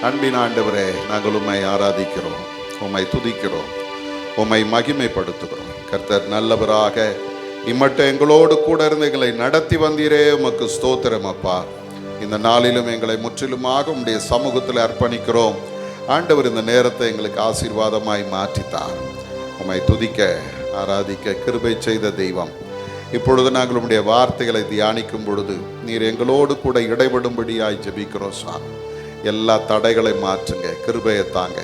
அன்பின் ஆண்டவரே, நாங்கள் உம்மை ஆராதிக்கிறோம், உம்மை துதிக்கிறோம், உம்மை மகிமைப்படுத்துகிறோம். கர்த்தர் நல்லவராக இம்மட்டும் எங்களோடு கூட இருந்து எங்களை நடத்தி வந்தீரே, உமக்கு ஸ்தோத்திரம் அப்பா. இந்த நாளிலும் எங்களை முற்றிலுமாக உம்முடைய சமூகத்தில் அர்ப்பணிக்கிறோம். ஆண்டவர் இந்த நேரத்தை எங்களுக்கு ஆசீர்வாதமாய் மாற்றித்தார். உம்மை துதிக்க ஆராதிக்க கிருபை செய்த தெய்வம். இப்பொழுது நாங்கள் உம்முடைய வார்த்தைகளை தியானிக்கும் பொழுது நீர் எங்களோடு கூட இடைபடும்படியாய் ஜெபிக்கிறோம் சுவாமி. எல்லா தடைகளை மாற்றுங்க, கிருபையை தாங்க.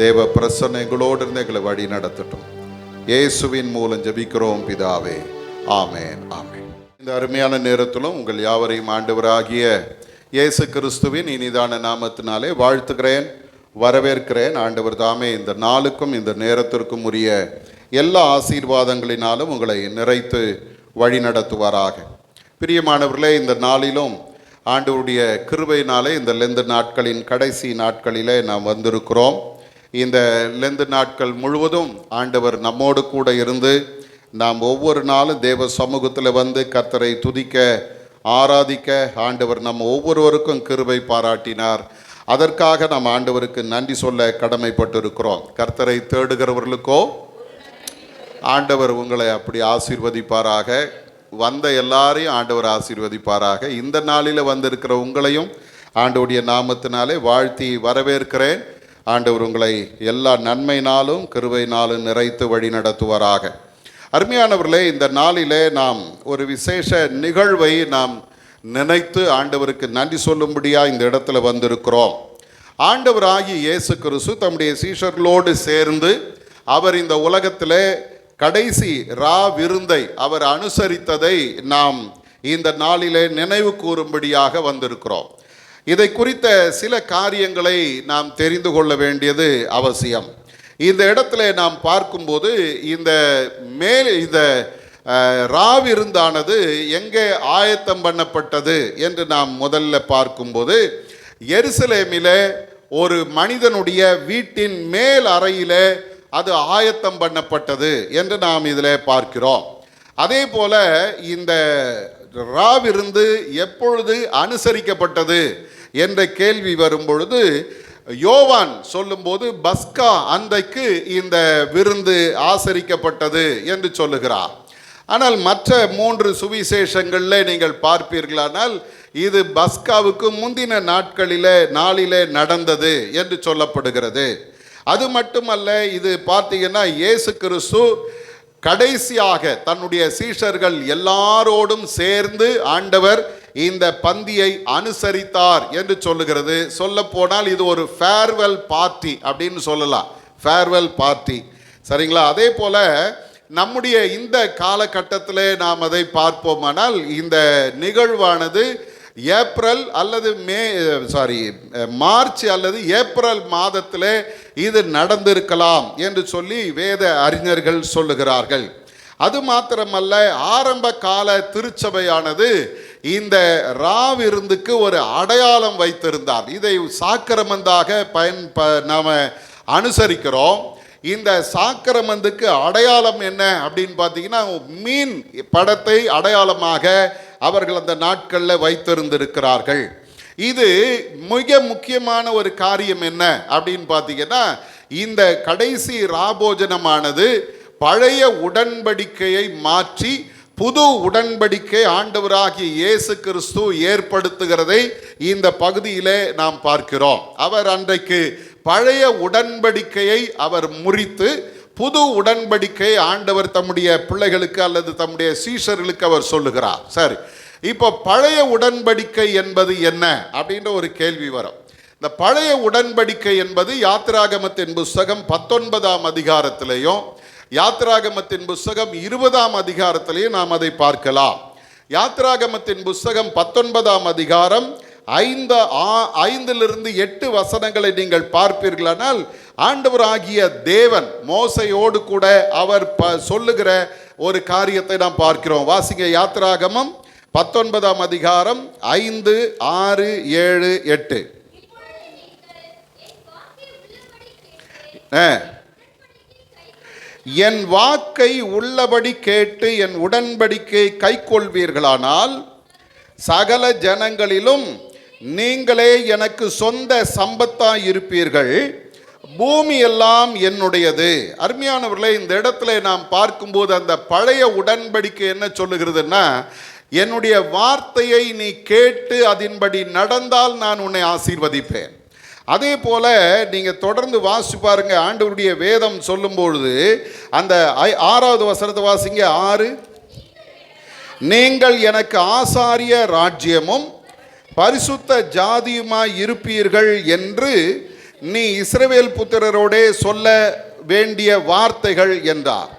தேவ பிரசன்னம் எங்களோடு இருந்து எங்களை வழி நடத்தட்டும். இயேசுவின் மூலம் ஜெபிக்கிறோம் பிதாவே, ஆமேன் ஆமேன். இந்த அருமையான நேரத்திலும் உங்கள் யாவரையும் ஆண்டவராகிய இயேசு கிறிஸ்துவின் இனிதான நாமத்தினாலே வாழ்த்துகிறேன், வரவேற்கிறேன். ஆண்டவர் தாமே இந்த நாளுக்கும் இந்த நேரத்திற்கும் உரிய எல்லா ஆசீர்வாதங்களினாலும் உங்களை நிறைத்து வழி நடத்துவாராக. பிரியமானவர்களே, இந்த நாளிலும் ஆண்டவருடைய கிருபையினாலே இந்த லெந்து நாட்களின் கடைசி நாட்களிலே நாம் வந்திருக்கிறோம். இந்த லெந்து நாட்கள் முழுவதும் ஆண்டவர் நம்மோடு கூட இருந்து நாம் ஒவ்வொரு நாளும் தேவ சமூகத்தில் வந்து கர்த்தரை துதிக்க ஆராதிக்க ஆண்டவர் நம்ம ஒவ்வொருவருக்கும் கிருபை பாராட்டினார். அதற்காக நாம் ஆண்டவருக்கு நன்றி சொல்ல கடமைப்பட்டிருக்கிறோம். கர்த்தரை தேடுகிறவர்களுக்கோ ஆண்டவர் உங்களை அப்படி ஆசீர்வதிப்பாராக. வந்த எல்லாரையும் ஆண்டவர் ஆசீர்வதிப்பாராக. இந்த நாளில் வந்திருக்கிற உங்களையும் ஆண்டவருடைய நாமத்தினாலே வாழ்த்தி வரவேற்கிறேன். ஆண்டவர் உங்களை எல்லா நன்மையினாலும் கிருபையினாலும் நிறைத்து வழி நடத்துவாராக. அருமையானவர்களே, இந்த நாளிலே நாம் ஒரு விசேஷ நிகழ்வை நாம் நினைத்து ஆண்டவருக்கு நன்றி சொல்லும்படியாக இந்த இடத்துல வந்திருக்கிறோம். ஆண்டவராகிய இயேசு கிறிஸ்து தம்முடைய சீஷர்களோடு சேர்ந்து அவர் இந்த உலகத்திலே கடைசி விருந்தை அவர் அனுசரித்ததை நாம் இந்த நாளிலே நினைவு கூறும்படியாக வந்திருக்கிறோம். இதை குறித்த சில காரியங்களை நாம் தெரிந்து கொள்ள வேண்டியது அவசியம். இந்த இடத்துல நாம் பார்க்கும்போது இந்த விருந்தானது எங்கே ஆயத்தம் பண்ணப்பட்டது என்று நாம் முதல்ல பார்க்கும்போது எருசலேமிலே ஒரு மனிதனுடைய வீட்டின் மேல் அறையிலே அது ஆயத்தம் பண்ணப்பட்டது என்று நாம் இதில் பார்க்கிறோம். அதே போல இந்த விருந்து எப்பொழுது அனுசரிக்கப்பட்டது என்ற கேள்வி வரும்பொழுது யோவான் சொல்லும்போது பஸ்கா அன்றைக்கு இந்த விருந்து ஆசரிக்கப்பட்டது என்று சொல்லுகிறார். ஆனால் மற்ற 3 சுவிசேஷங்களில் நீங்கள் பார்ப்பீர்களானால் இது பஸ்காவுக்கு முந்தின நாளிலே நடந்தது என்று சொல்லப்படுகிறது. அது மட்டுமல்ல, இது பார்த்தீங்கன்னா இயேசு கிறிஸ்து கடைசியாக தன்னுடைய சீஷர்கள் எல்லாரோடும் சேர்ந்து ஆண்டவர் இந்த பந்தியை அனுசரித்தார் என்று சொல்லுகிறது. சொல்ல போனால் இது ஒரு ஃபேர்வெல் பார்ட்டி அப்படின்னு சொல்லலாம். ஃபேர்வெல் பார்ட்டி, சரிங்களா? அதே போல நம்முடைய இந்த காலகட்டத்தில் நாம் அதை பார்ப்போமானால் இந்த நிகழ்வானது ஏப்ரல் அல்லது மார்ச் அல்லது ஏப்ரல் மாதத்தில் இது நடந்திருக்கலாம் என்று சொல்லி வேத அறிஞர்கள் சொல்லுகிறார்கள். அது மாத்திரமல்ல, ஆரம்ப கால திருச்சபையானது இந்த விருந்துக்கு ஒரு அடையாளம் வைத்திருந்தார். இதை சாக்கிரமந்தாக நாம் அனுசரிக்கிறோம். இந்த சாக்கிரமந்துக்கு அடையாளம் என்ன அப்படின்னு பார்த்தீங்கன்னா, மீன் படத்தை அடையாளமாக அவர்கள் அந்த நாட்களில் வைத்திருந்திருக்கிறார்கள். இது மிக முக்கியமான ஒரு காரியம் என்ன அப்படின்னு பார்த்தீங்கன்னா, இந்த கடைசி ராபோஜனமானது பழைய உடன்படிக்கையை மாற்றி புது உடன்படிக்கை ஆண்டவராகிய இயேசு கிறிஸ்து ஏற்படுத்துகிறதை இந்த பகுதியிலே நாம் பார்க்கிறோம். அவர் அன்றைக்கு பழைய உடன்படிக்கையை அவர் முறித்து புது உடன்படிக்கை ஆண்டவர் தம்முடைய பிள்ளைகளுக்கு அல்லது தம்முடைய சீஷர்களுக்கு அவர் சொல்லுகிறார். சரி, இப்போ பழைய உடன்படிக்கை என்பது என்ன அப்படின்ற ஒரு கேள்வி வரும். இந்த பழைய உடன்படிக்கை என்பது யாத்திராகமத்தின் புஸ்தகம் 19ஆம் அதிகாரத்திலேயும் யாத்திராகமத்தின் புஸ்தகம் 20ஆம் அதிகாரத்திலேயும் நாம் அதை பார்க்கலாம். யாத்திராகமத்தின் புஸ்தகம் 19ஆம் அதிகாரம் 5 8 வசனங்களை நீங்கள் பார்ப்பீர்களானால் ஆண்டவராகிய தேவன் மோசையோடு கூட அவர் சொல்லுகிற ஒரு காரியத்தை நாம் பார்க்கிறோம். வாசிங்க, யாத்திராகமம் 19ஆம் அதிகாரம் 5, 6, 7, 8. என் வாக்கை உள்ளபடி கேட்டு என் உடன்படிக்கை கைக்கொள்வீர்களானால் சகல ஜனங்களிலும் நீங்களே எனக்கு சொந்த சம்பத்தாய் இருப்பீர்கள், பூமி எல்லாம் என்னுடையது. அருமையானவர்களே, இந்த இடத்துல நாம் பார்க்கும்போது அந்த பழைய உடன்படிக்கை என்ன சொல்லுகிறதுன்னா, என்னுடைய வார்த்தையை நீ கேட்டு அதன்படி நடந்தால் நான் உன்னை ஆசீர்வதிப்பேன். அதே போல நீங்க தொடர்ந்து வாசிச்சு பாருங்க. ஆண்டவருடைய வேதம் சொல்லும்பொழுது அந்த 6வது வசனத்தை வாசிங்க. 6, நீங்கள் எனக்கு ஆசாரிய ராஜ்யமும் பரிசுத்த ஜாதியுமாய் இருப்பீர்கள் என்று நீ இஸ்ரவேல் புத்திரரோடே சொல்ல வேண்டிய வார்த்தைகள் என்றார்.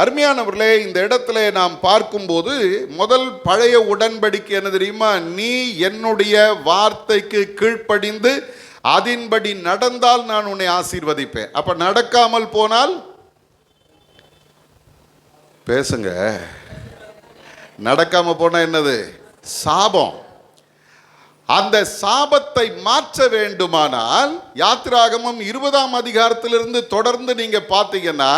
அருமையானவர்களே, இந்த இடத்துல நாம் பார்க்கும்போது முதல் பழைய உடன்படிக்கை என்ன தெரியுமா? நீ என்னுடைய வார்த்தைக்கு கீழ்ப்படிந்து அதன்படி நடந்தால் நான் உன்னை ஆசீர்வதிப்பேன். அப்ப நடக்காமல் போனால் பேசுங்க. நடக்காம போனா என்னது? சாபம். அந்த சாபத்தை மாற்ற வேண்டுமானால் யாத்திராகமம் 20ஆம் அதிகாரத்திலிருந்து தொடர்ந்து நீங்க பார்த்தீங்கன்னா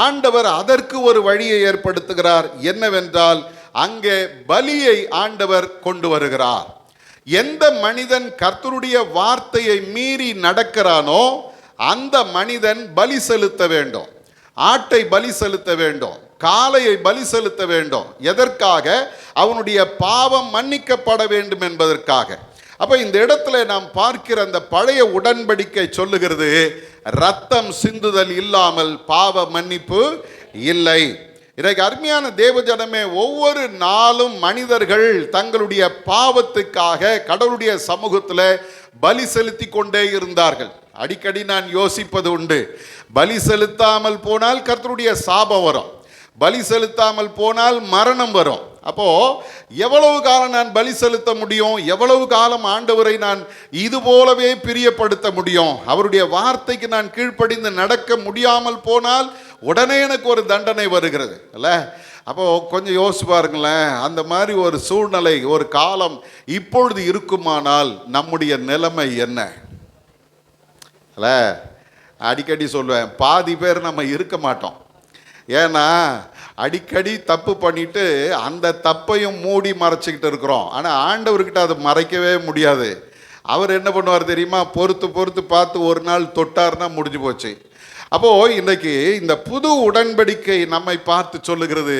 ஆண்டவர் அதற்கு ஒரு வழியை ஏற்படுத்துகிறார். என்னவென்றால் அங்கே பலியை ஆண்டவர் கொண்டு வருகிறார். எந்த மனிதன் கர்த்தருடைய வார்த்தையை மீறி நடக்கிறானோ அந்த மனிதன் பலி செலுத்த வேண்டும். ஆட்டை பலி செலுத்த வேண்டும், காளையை பலி செலுத்த வேண்டும். எதற்காக? அவனுடைய பாவம் மன்னிக்கப்பட வேண்டும் என்பதற்காக. அப்ப இந்த இடத்துல நாம் பார்க்கிற அந்த பழைய உடன்படிக்கை சொல்லுகிறது, ரத்தம் சிந்துதல் இல்லாமல் பாவ மன்னிப்பு இல்லை. இன்றைக்கு அருமையான தேவஜனமே, ஒவ்வொரு நாளும் மனிதர்கள் தங்களுடைய பாவத்துக்காக கடவுளுடைய சமூகத்தில் பலி செலுத்தி கொண்டே இருந்தார்கள். அடிக்கடி நான் யோசிப்பது உண்டு, பலி செலுத்தாமல் போனால் கர்த்தருடைய சாபம் வரும், பலி செலுத்தாமல் போனால் மரணம் வரும். அப்போ எவ்வளவு காலம் நான் பலி செலுத்த முடியும்? எவ்வளவு காலம் ஆண்டவரை நான் இது போலவே பிரியப்படுத்த முடியும்? அவருடைய வார்த்தைக்கு நான் கீழ்ப்படிந்து நடக்க முடியாமல் போனால் உடனே எனக்கு ஒரு தண்டனை வருகிறது அல்ல? அப்போ கொஞ்சம் யோசிச்சு பாருங்களேன். அந்த மாதிரி ஒரு சூழ்நிலை, ஒரு காலம் இப்பொழுது இருக்குமானால் நம்முடைய நிலைமை என்ன? அல்ல, அடிக்கடி சொல்லுவேன், பாதி பேர் நம்ம இருக்க மாட்டோம். ஏன்னா அடிக்கடி தப்பு பண்ணிட்டு அந்த தப்பையும் மூடி மறைச்சிக்கிட்டு இருக்கிறோம். ஆனால் ஆண்டவர்கிட்ட அதை மறைக்கவே முடியாது. அவர் என்ன பண்ணுவார் தெரியுமா? பொறுத்து பொறுத்து பார்த்து ஒரு நாள் தொட்டார்னா முடிஞ்சு போச்சு. அப்போது இன்றைக்கு இந்த புது உடன்படிக்கை நம்மை பார்த்து சொல்லுகிறது,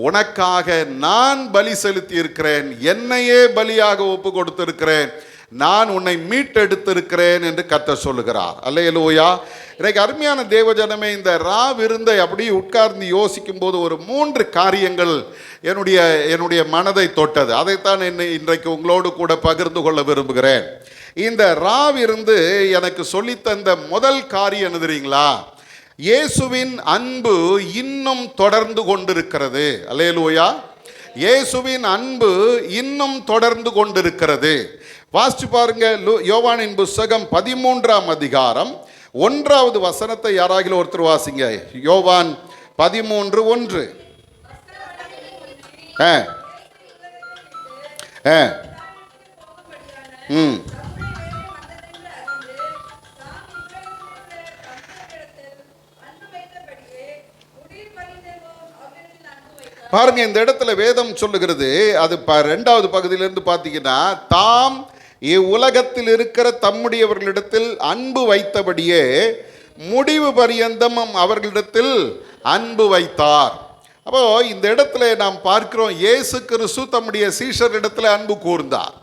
உனக்காக நான் பலி செலுத்தி இருக்கிறேன், என்னையே பலியாக ஒப்பு கொடுத்திருக்கிறேன், நான் உன்னை மீட்டெடுத்திருக்கிறேன் என்று கர்த்தர் சொல்லுகிறார். அல்லேலூயா. இன்றைக்கு அருமையான தேவஜனமே, இந்த விருந்தை அப்படி உட்கார்ந்து யோசிக்கும் போது ஒரு 3 காரியங்கள் என்னுடைய மனதை தொட்டது. அதைத்தான் இன்றைக்கு உங்களோடு கூட பகிர்ந்து கொள்ள விரும்புகிறேன். இந்த விருந்து எனக்கு சொல்லித்தந்த முதல் காரியம் என்ன தெரியுங்களா? இயேசுவின் அன்பு இன்னும் தொடர்ந்து கொண்டிருக்கிறது. அல்லேலூயா. இயேசுவின் அன்பு இன்னும் தொடர்ந்து கொண்டிருக்கிறது. வாசிச்சு பாருங்க, யோவானின் புத்தகம் 13ஆம் அதிகாரம் 1வது வசனத்தை யாராகிலும் ஒருத்தர் வாசிங்க. யோவான் 13:1. பாருங்க, இந்த இடத்துல வேதம் சொல்லுகிறது, அது 2வது பகுதியிலிருந்து பார்த்தீங்கன்னா, தாம் இவ்வுலகத்தில் இருக்கிற தம்முடையவர்களிடத்தில் அன்பு வைத்தபடியே முடிவு பரியந்தம் அவர்களிடத்தில் அன்பு வைத்தார். அப்போ இந்த இடத்துல நாம் பார்க்கிறோம், இயேசு கிறிஸ்து தம்முடைய சீஷரிடத்தில் அன்பு கூர்ந்தார்.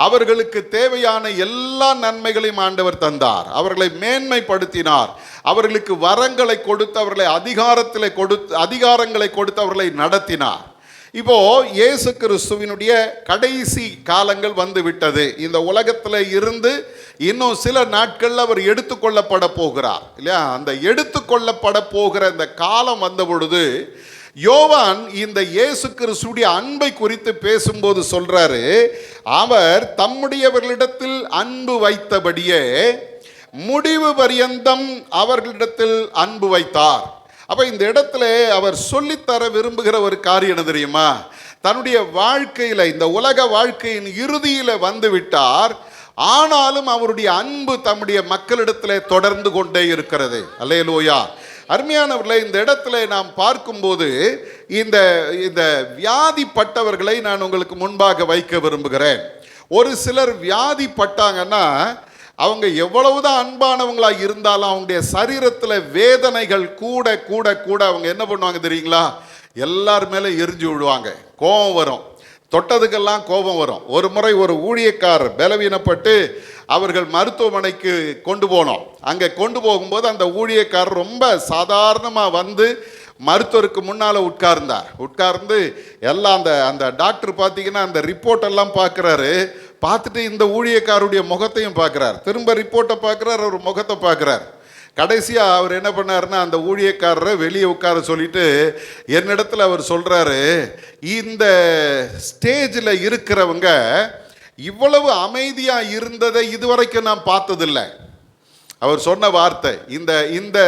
அவர்களுக்கு தேவையான எல்லா நன்மைகளையும் ஆண்டவர் தந்தார். அவர்களை மேன்மைப்படுத்தினார். அவர்களுக்கு வரங்களை கொடுத்து, அவர்களை அதிகாரங்களை கொடுத்து அவர்களை நடத்தினார். இப்போ இயேசு கிறிஸ்துவினுடைய கடைசி காலங்கள் வந்து விட்டது. இந்த உலகத்தில் இருந்து இன்னும் சில நாட்கள் அவர் எடுத்துக்கொள்ளப்பட போகிறார் இல்லையா? அந்த எடுத்துக்கொள்ளப்பட போகிற இந்த காலம் வந்த பொழுது யோவான் இந்த இயேசு கிறிஸ்துடைய அன்பை குறித்து பேசும்போது சொல்றாரு, அவர் தம்முடையவர்களிடத்தில் அன்பு வைத்தபடியே முடிவு பரியந்தம் அவர்களிடத்தில் அன்பு வைத்தார். அப்ப இந்த இடத்துல அவர் சொல்லித்தர விரும்புகிற ஒரு காரியம் என்ன தெரியுமா? தன்னுடைய வாழ்க்கையில, இந்த உலக வாழ்க்கையின் இறுதியில வந்து விட்டார். ஆனாலும் அவருடைய அன்பு தம்முடைய மக்களிடத்துல தொடர்ந்து கொண்டே இருக்கிறது. அல்லேலூயா. அருமையானவர்களே, இந்த இடத்துல நாம் பார்க்கும்போது இந்த வியாதிப்பட்டவர்களை நான் உங்களுக்கு முன்பாக வைக்க விரும்புகிறேன். ஒரு சிலர் வியாதிப்பட்டாங்கன்னா அவங்க எவ்வளவுதான் அன்பானவங்களா இருந்தாலும் அவங்களுடைய சரீரத்தில் வேதனைகள் கூட கூட கூட அவங்க என்ன பண்ணுவாங்க தெரியுங்களா? எல்லார் மேலே எரிஞ்சு விழுவாங்க. கோபம் வரும், தொட்டதுக்கெல்லாம் கோபம் வரும். ஒரு முறை ஒரு ஊழியக்காரர் பலவீனப்பட்டு அவர்கள் மருத்துவமனைக்கு கொண்டு போனோம். அங்கே கொண்டு போகும்போது அந்த ஊழியக்காரர் ரொம்ப சாதாரணமாக வந்து மருத்துவருக்கு முன்னால் உட்கார்ந்து எல்லாம் அந்த டாக்டர் பார்த்தீங்கன்னா அந்த ரிப்போர்ட் எல்லாம் பார்க்குறாரு. பார்த்துட்டு இந்த ஊழியக்காரருடைய முகத்தையும் பார்க்குறார், திரும்ப ரிப்போர்ட்டை பார்க்குறார், அவர் முகத்தை பார்க்குறார். கடைசியாக அவர் என்ன பண்ணாருன்னா அந்த ஊழியக்காரரை வெளியே உட்கார சொல்லிட்டு என்னிடத்துல அவர் சொல்கிறாரு, இந்த ஸ்டேஜில் இருக்கிறவங்க இவ்வளவு அமைதியாக இருந்ததை இதுவரைக்கும் நான் பார்த்ததில்லை. அவர் சொன்ன வார்த்தை, இந்த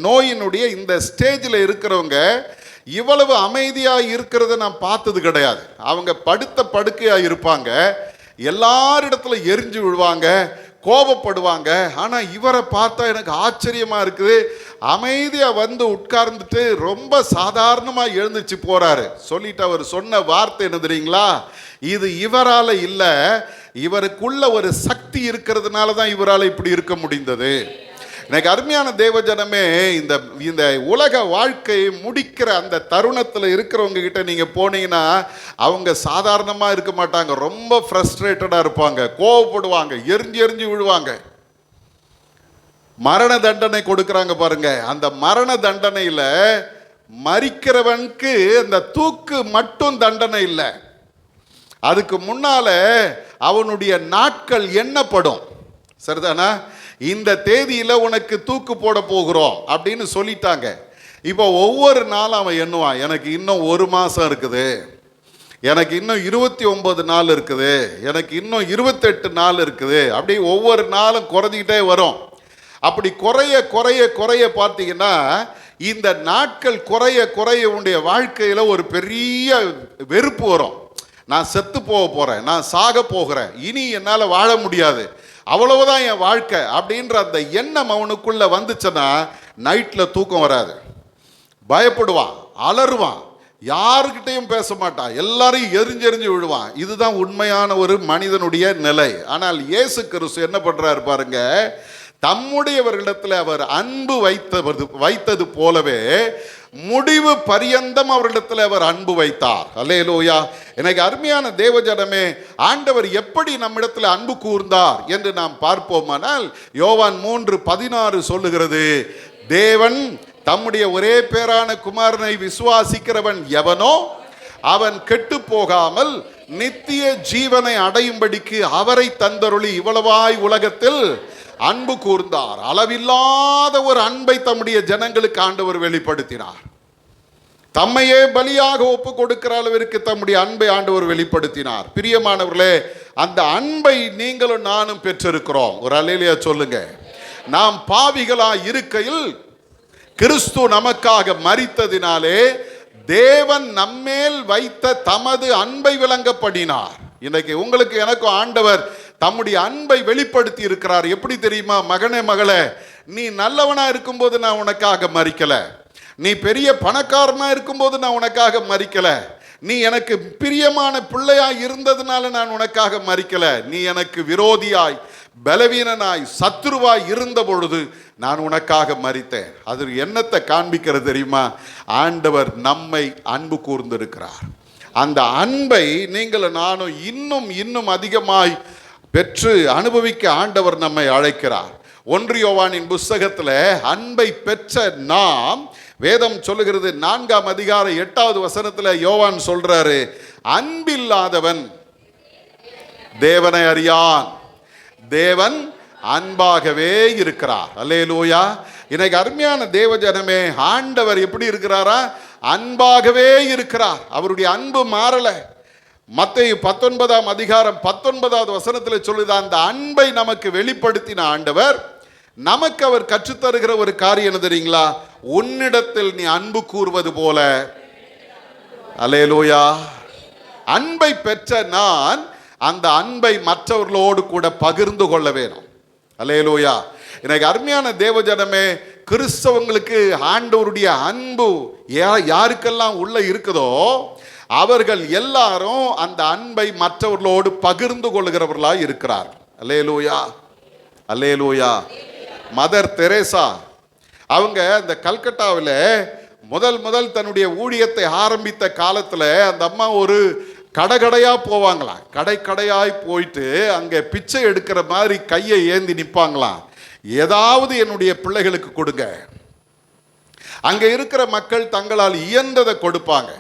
நோயினுடைய இந்த ஸ்டேஜில் இருக்கிறவங்க இவ்வளவு அமைதியாக இருக்கிறத நான் பார்த்தது கிடையாது. அவங்க படுக்கையாக இருப்பாங்க, எல்லாரிடத்துல எரிஞ்சு விழுவாங்க, கோபப்படுவாங்க. ஆனால் இவரை பார்த்தா எனக்கு ஆச்சரியமாக இருக்குது, அமைதியாக வந்து உட்கார்ந்துட்டு ரொம்ப சாதாரணமாக எழுந்துச்சு போகிறாரு. சொல்லிட்டு அவர் சொன்ன வார்த்தை என்ன தெரியுங்களா? இது இவரால் இல்லை, இவருக்குள்ள ஒரு சக்தி இருக்கிறதுனால தான் இவரால் இப்படி இருக்க முடிந்தது. எனக்கு அருமையான தேவஜனமே, இந்த உலக வாழ்க்கையை முடிக்கிற அந்த தருணத்தில் இருக்கிறவங்க கிட்ட நீங்கள் போனீங்கன்னா அவங்க சாதாரணமாக இருக்க மாட்டாங்க, ரொம்ப ஃப்ரஸ்ட்ரேட்டடாக இருப்பாங்க, கோவப்படுவாங்க, எரிஞ்சு விழுவாங்க. மரண தண்டனை கொடுக்குறாங்க பாருங்க, அந்த மரண தண்டனையில் மரிக்கிறவனுக்கு அந்த தூக்கு மட்டும் தண்டனை இல்லை, அதுக்கு முன்னால அவனுடைய நாட்கள் எண்ணப்படும். சரிதானா? இந்த தேதியில் உனக்கு தூக்கு போட போகிறோம் அப்படின்னு சொல்லிட்டாங்க. இப்போ ஒவ்வொரு நாளும் அவன் எண்ணுவான், எனக்கு இன்னும் 1 மாதம் இருக்குது, எனக்கு இன்னும் 29 நாள் இருக்குது, எனக்கு இன்னும் 28 நாள் இருக்குது. அப்படி ஒவ்வொரு நாளும் குறைஞ்சிக்கிட்டே வரும். அப்படி குறைய குறைய குறைய பார்த்தீங்கன்னா இந்த நாட்கள் குறைய குறைய உன்னுடைய வாழ்க்கையில் ஒரு பெரிய வெறுப்பு வரும். நான் செத்து போக போகிறேன், நான் சாக போகிறேன், இனி என்னால் வாழ முடியாது, அவ்வளவுதான் என் வாழ்க்கை அப்படின்ற அந்த எண்ணம் அவனுக்குள்ள வந்துச்சுன்னா நைட்டில் தூக்கம் வராது, பயப்படுவான், அலறுவான், யாருக்கிட்டையும் பேச மாட்டான், எல்லாரையும் எரிஞ்செறிஞ்சு விழுவான். இதுதான் உண்மையான ஒரு மனிதனுடைய நிலை. ஆனால் இயேசு கிறிஸ்து என்ன பண்றாரு பாருங்க, தம்முடையவர்களிடத்தில் அவர் அன்பு வைத்தது போலவே முடிவு பரியந்தம் அவரிடத்தில் அவர் அன்பு வைத்தார். அல்லேலூயா. எனக்கு அருமையான தேவஜனமே, ஆண்டவர் எப்படி நம்மிடத்தில் அன்பு கூர்ந்தார் என்று நாம் பார்ப்போமானால் யோவான் 3:16 சொல்லுகிறது, தேவன் தம்முடைய ஒரே பேரான குமாரனை விசுவாசிக்கிறவன் எவனோ அவன் கெட்டு போகாமல் நித்திய ஜீவனை அடையும்படிக்கு அவரை தந்தருளி இவ்வளவாய் உலகத்தில் அன்பு கூர்ந்தார். அளவில்லாத ஒரு அன்பை தம்முடைய ஜனங்களுக்கு ஆண்டவர் வெளிப்படுத்தினார். தம்மையே பலியாக ஒப்பு கொடுக்கிற அளவிற்கு தம்முடைய அன்பை ஆண்டவர் வெளிப்படுத்தினார். பிரியமானவர்களே, அந்த அன்பை நீங்களும் நானும் பெற்றிருக்கிறோம். ஒரு அல்லேலூயா சொல்லுங்க. நாம் பாவிகளா இருக்கையில் கிறிஸ்து நமக்காக மரித்ததினாலே தேவன் நம்மேல் வைத்த தமது அன்பை விளங்கப்படினார். இன்னைக்கு உங்களுக்கு எனக்கும் ஆண்டவர் தம்முடைய அன்பை வெளிப்படுத்தி இருக்கிறார். எப்படி தெரியுமா? மகனே மகளே, நீ நல்லவனா இருக்கும்போது நான் உனக்காக மரிக்கல, நீ பெரிய பணக்காரனா இருக்கும்போது நான் உனக்காக மரிக்கல, நீ எனக்கு பிரியமான பிள்ளையா இருந்ததுனால நான் உனக்காக மரிக்கல, நீ எனக்கு விரோதியாய் பலவீனனாய் சத்துருவாய் இருந்த பொழுது நான் உனக்காக மரித்தேன். அது என்னத்தை காண்பிக்கிறது தெரியுமா? ஆண்டவர் நம்மை அன்பு கூர்ந்திருக்கிறார். அந்த அன்பை நீங்கள் நானும் இன்னும் இன்னும் அதிகமாய் பெற்று அனுபவிக்க ஆண்டவர் நம்மை அழைக்கிறார். 1 யோவானின் புஸ்தகத்தில் அன்பை பெற்ற நாம், வேதம் சொல்லுகிறது 4ஆம் அதிகாரம் 8வது வசனத்தில் யோவான் சொல்றாரு, அன்பில்லாதவன் தேவனை அறியான், தேவன் அன்பாகவே இருக்கிறார். அல்லேலூயா. இன்னைக்கு அருமையான தேவஜனமே, ஆண்டவர் எப்படி இருக்கிறாரா? அன்பாகவே இருக்கிறார். அவருடைய அன்பு மாறல. மத்தேயு 19ஆம் அதிகாரம் 19வது வசனத்தில் சொல்லுது, அந்த அன்பை நமக்கு வெளிப்படுத்தின ஆண்டவர் நமக்கு அவர் கற்றுத்தருகிற ஒரு காரியம் என்ன தெரியுங்களா? உன்னிடத்தில் நீ அன்பு கூறுவது போல. அல்லேலூயா. அன்பை பெற்ற நான் அந்த அன்பை மற்றவர்களோடு கூட பகிர்ந்து கொள்ள வேணும். அல்லேலூயா. எனக்கு அருமையான தேவஜனமே, கிறிஸ்தவங்களுக்கு ஆண்டவருடைய அன்பு யாருக்கெல்லாம் உள்ள இருக்குதோ அவர்கள் எல்லாரும் அந்த அன்பை மற்றவர்களோடு பகிர்ந்து கொள்கிறவர்களாய் இருக்கிறார். அல்லேலூயா, அல்லேலூயா. மதர் தெரேசா அவங்க அந்த கல்கட்டாவில் முதல் தன்னுடைய ஊழியத்தை ஆரம்பித்த காலத்தில் அந்த அம்மா ஒரு கடையாக போவாங்களாம். கடையாய் போயிட்டு அங்கே பிச்சை எடுக்கிற மாதிரி கையை ஏந்தி நிற்பாங்களாம். ஏதாவது என்னுடைய பிள்ளைகளுக்கு கொடுங்க. அங்கே இருக்கிற மக்கள் தங்களால் இயன்றதை கொடுப்பாங்க.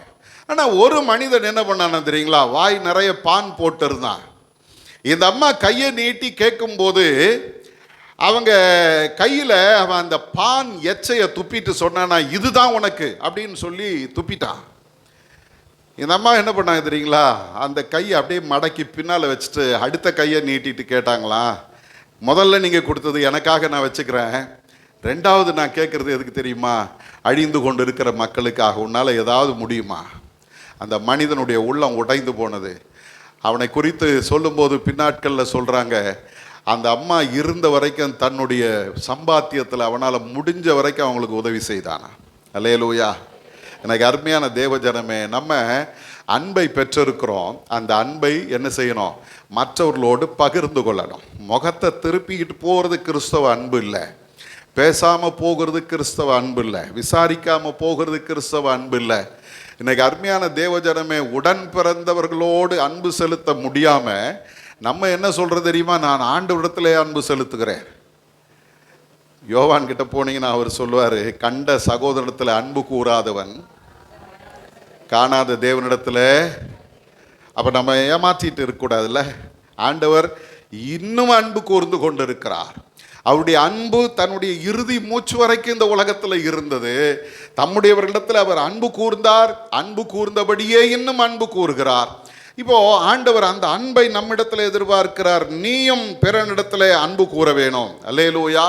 ஆனால் ஒரு மனிதன் என்ன பண்ணான்னு தெரியுங்களா, வாய் நிறைய பான் போட்டு இருந்தான். இந்த அம்மா கையை நீட்டி கேட்கும்போது அவங்க கையில் அவன் அந்த பான் எச்சையை துப்பிட்டு சொன்னானா, இதுதான் உனக்கு அப்படின்னு சொல்லி துப்பிட்டான். இந்த அம்மா என்ன பண்ணாங்க தெரியுங்களா, அந்த கையை அப்படியே மடக்கி பின்னால் வச்சுட்டு அடுத்த கையை நீட்டிட்டு கேட்டாங்களா, முதல்ல நீங்கள் கொடுத்தது எனக்காக நான் வச்சுக்கிறேன், ரெண்டாவது நான் கேட்குறது எதுக்கு தெரியுமா, அழிந்து கொண்டு இருக்கிற மக்களுக்காக உன்னால் ஏதாவது முடியுமா? அந்த மனிதனுடைய உள்ளம் உடைந்து போனது. அவனை குறித்து சொல்லும்போது பின்னாட்களில் சொல்கிறாங்க, அந்த அம்மா இருந்த வரைக்கும் தன்னுடைய சம்பாத்தியத்தில் அவனால் முடிஞ்ச வரைக்கும் அவங்களுக்கு உதவி செய்தானா. அல்லேலூயா. எனக்கு அருமையான தேவஜனமே, நம்ம அன்பை பெற்றிருக்கிறோம். அந்த அன்பை என்ன செய்யணும், மற்றவர்களோடு பகிர்ந்து கொள்ளணும். முகத்தை திருப்பிக்கிட்டு போகிறது கிறிஸ்தவ அன்பு இல்லை. பேசாமல் போகிறது கிறிஸ்தவ அன்பு இல்லை. விசாரிக்காமல் போகிறது கிறிஸ்தவ அன்பு இல்லை. இன்னைக்கு அருமையான தேவஜனமே, உடன் பிறந்தவர்களோடு அன்பு செலுத்த முடியாமல் நம்ம என்ன சொல்கிறது தெரியுமா, நான் ஆண்டவரிடத்திலே அன்பு செலுத்துகிறேன். யோவான் கிட்ட போனீங்கன்னா அவர் சொல்லுவார், கண்ட சகோதரத்தில் அன்பு கூறாதவன் காணாத தேவனிடத்தில். அப்போ நம்ம ஏமாற்றிட்டு இருக்கக்கூடாதுல்ல. ஆண்டவர் இன்னும் அன்பு கூர்ந்து கொண்டு இருக்கிறார். அவருடைய அன்பு தன்னுடைய இறுதி மூச்சு வரைக்கும் இந்த உலகத்தில் இருந்தது. தம்முடையவர்களிடத்தில் அவர் அன்பு கூர்ந்தார். அன்பு கூர்ந்தபடியே இன்னும் அன்பு கூறுகிறார். இப்போ ஆண்டவர் அந்த அன்பை நம்மிடத்தில் எதிர்பார்க்கிறார். நீயும் பிறனிடத்தில் அன்பு கூற வேணும். அல்லேலூயா.